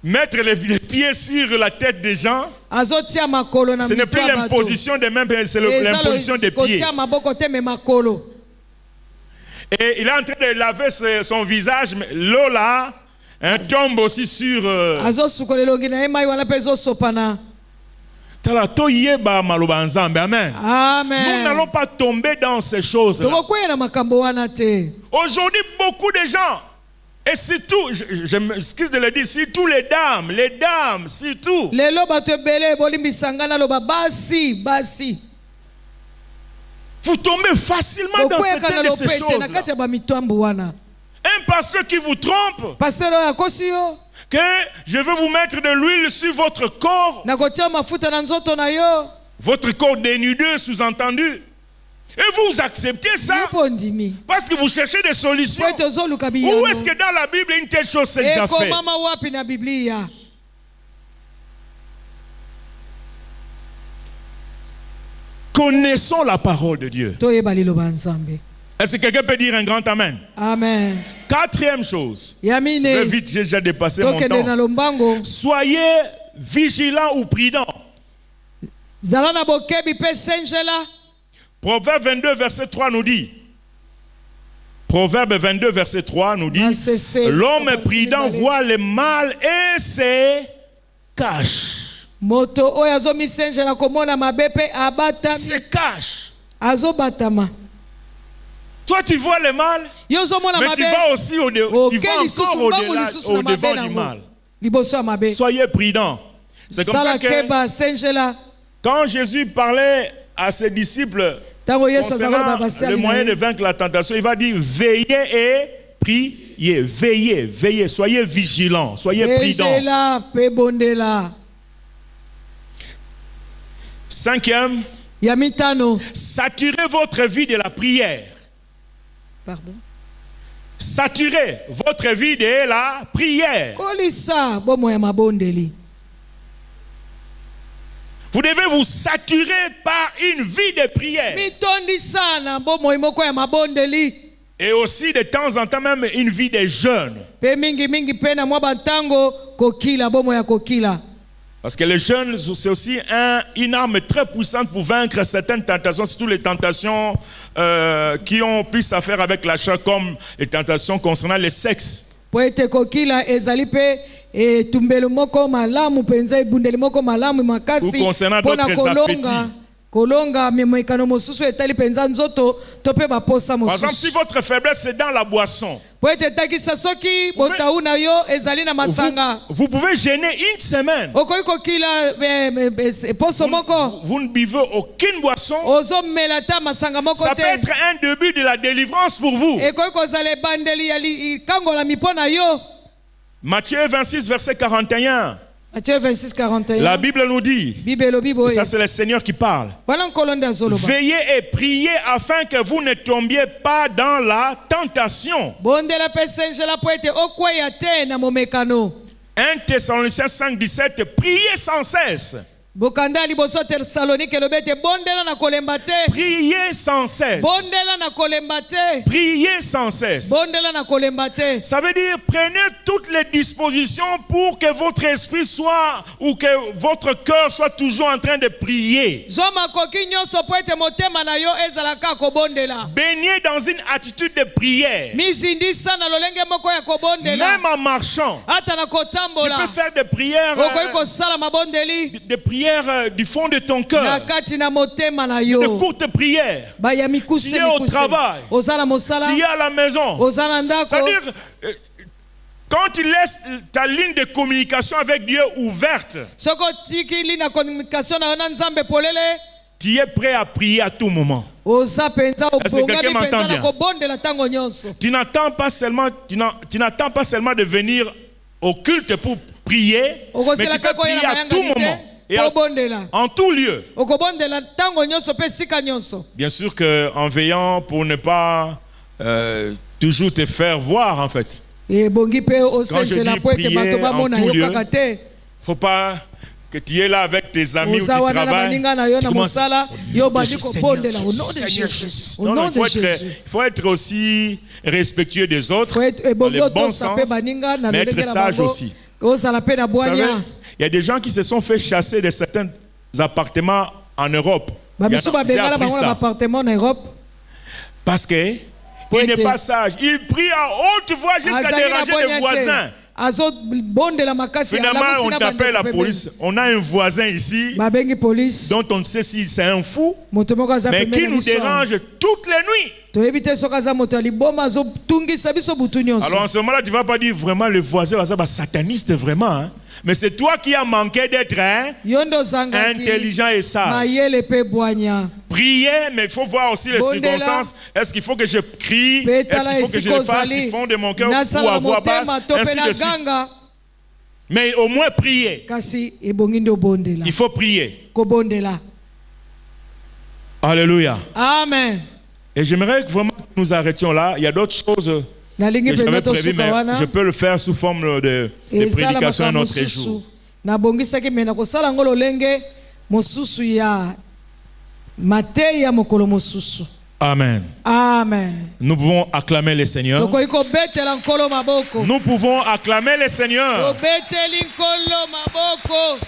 mettre les pieds sur la tête des gens. azotia makolo na Ce n'est mitu plus ya bato l'imposition des mains, c'est l'imposition des pieds. kotia maboko te me makolo Et il est en train de laver son visage, mais l'eau là tombe aussi sur. azosukola elongi na ye mai wana mpe ezosopana Amen. Nous amen n'allons pas tomber dans ces choses. tokokwea na makambo wana te Aujourd'hui, beaucoup de gens, et surtout, je m'excuse de le dire, surtout les dames, surtout. lelo bato ebele bolimbisanga naloba basi Vous tombez facilement dans kokweyaka na certaines de ces lopete na choses. kati ya bamitambu wana Un pasteur qui vous trompe, pasteur oyo akosi yo que je veux vous mettre de l'huile sur votre corps, nakotia mafuta na nzoto na yo votre corps dénudé, sous-entendu. Et vous acceptez ça yupo ndimi parce que vous cherchez des solutions. po ete ozoluka Où biyango est-ce que dans la Bible une telle chose s'est déjà faite? ekomama wapi na biblia Connaissons la parole de Dieu. toyeba liloba ya nzambe Est-ce que quelqu'un peut dire un grand amen? amen Quatrième chose. ya Je vais mine vite, j'ai déjà dépassé mon tokende na temps. lombango Soyez vigilants ou prudents. zala na bokebi mpe senjela Proverbe 22, verset 3 nous dit. Proverbe 22, verset 3 nous dit. L'homme prudent voit le mal et se cache. moto oyo azomisenjela komona mabe mpe abatami Se cache. azobatama. Toi, tu vois le mal, Yozomona mais mabe. tu vas aussi tu vas encore au-devant du mal. Liboso ya mabe. Soyez prudents. C'est comme ça Sala que keba senjela. quand Jésus parlait à ses disciples Tango Yesu concernant azakolo babasali. le moyen de vaincre la tentation, il va dire veillez et priez. Veillez, veillez. Soyez vigilants, soyez prudents. Senjela pe bondela. Cinquième, Ya mitano. saturez votre vie de la prière. Pardon. Saturez votre vie de la prière. Kolisa bomo ya mabondeli. Vous devez vous saturer par une vie de prière. Mitondi sana bomo imoko ya mabondeli. Et aussi de temps en temps même une vie de jeûne. Pe mingi mingi pe na mwa bantango kokila bomo ya kokila. Parce que le jeûne, c'est aussi une arme très puissante pour vaincre certaines tentations, surtout les tentations qui ont plus à faire avec la chair, comme les tentations concernant le sexe. Poete kokila ezali pe tumbelo moko malamu penza ibundeli moko malamu makasi. Ou concernant d'autres appétits. Kolonga memekano mosusu etali penza nzoto tope baposa Par exemple, mosusu. si votre faiblesse est dans la boisson, Poete takisa soki botauna yo ezali na masanga. vous pouvez jeûner une semaine. Okoki kokila poso moko. Vous ne buvez aucune boisson. Ozo melata masanga moko Ça peut te. être un début de la délivrance pour vous. Ekoki kozala bandeli ya kangola mipona yo. Matthieu 26, verset 41. Matthieu 26, 41. La Bible nous dit, Bible et ça c'est le Seigneur qui parle, Voilà nkolonde azoloba. veillez et priez afin que vous ne tombiez pas dans la tentation. Bondela pe senjela po ete okweya te na momekano. 1 Thessaloniciens 5, 17, priez sans cesse. Bokanda liboso Thessalonike lobete bondela na kolemba te. Priez sans cesse. Bondela na kolemba te. Priez sans cesse. Bondela na kolemba te. Ça veut dire prenez toutes les dispositions pour que votre esprit soit ou que votre cœur soit toujours en train de prier. Zoma koki nyonso po ete motema na yo ezalaka kobondela. Baignez dans une attitude de prière. Mizindisa na lolenge moko ya kobondela. Même en marchant, Ata na tu kotambola. peux faire des prières, Okoki kosala mabondeli. des prières du fond de ton Na cœur, kati na motema na de yo. courtes prières. Ba ya mikuse Tu es au mikuse. travail. Ozala mosala. Tu es à la maison. Ozala ndako. C'est-à-dire, quand tu laisses ta ligne de communication avec Dieu ouverte, Soko tikili na communication na ona nzambe polele. tu es prêt à prier à tout moment. Oza penza Est-ce que obonga quelqu'un m'entend penza na bien? kobondela tango nyonso. Tu n'attends pas seulement de venir au culte pour prier, mais tu Okosela peux kako prier ya à tout moment et obondela. en tout lieu. Okobondela tango nyonso pe sika nyonso. Bien sûr qu'en veillant pour ne pas toujours te faire voir en fait. E bongi pe Quand je osengela dis po ete prier bato en bamona tout yo lieu, kaka te. Faut pas que tu es là avec tes amis où tu Oza wana na travailles. baninga na yo tu na commences, mosala yo bandi kobondela au nom de Seigneur Jésus. Jésus. Au Non, nom il faut de Jésus. être aussi respectueux des autres, Faut être dans ebongi le bon otosa pe sens, baninga na mais être lolenge na sage bango. aussi. Ozala pe na Vous savez, bwanya. il y a des gens qui se sont fait chasser de certains appartements en Europe. Il y Bamisu en a- j'ai babengala appris bango na ça. appartement na Europe. Parce que il n'est pas sage. Il prie à haute voix jusqu'à Azali na déranger bwanya les voisins. te. Azo bondela makasi Finalement, alamusi on na appelle la bantu police. On a un voisin ici babengi police. dont on ne sait si c'est un fou, Moto moko aza mais pembeni qui na nous biso. dérange toutes les nuits. Toyebi te soki aza moto ya liboma azotungisa biso butu nyonso. Alors en ce moment-là, tu ne vas pas dire vraiment le voisin, c'est sataniste vraiment. Hein? Mais c'est toi qui as manqué d'être Yo nde ozangaki intelligent et sage. mayele pe bwanya. Prier, mais il faut voir aussi les Bondela. circonstances. Est-ce qu'il faut que je crie? Pe Est-ce tala qu'il faut que je le fasse ozali. du fond de mon cœur ou Nasala à voix basse? motema to pe Ainsi na de suite. ganga. Mais au moins prier. Kasi ebongi nde obondela. Il faut prier. Kobondela. Alléluia. Amen. Et j'aimerais vraiment que nous arrêtions là. Il y a d'autres choses Nalingi que j'avais penza prévues, tosuka mais wana. je peux le faire sous forme de Ezala prédication un makambo autre jour. mosusu. Nabongisaki me na kosala ngo lolenge mosusu ya mateya mokolo mosusu. Amen. Amen. Nous pouvons acclamer le Seigneur. Tokoki kobetela nkolo maboko. Nous pouvons acclamer le Seigneur. Tobeteli nkolo maboko.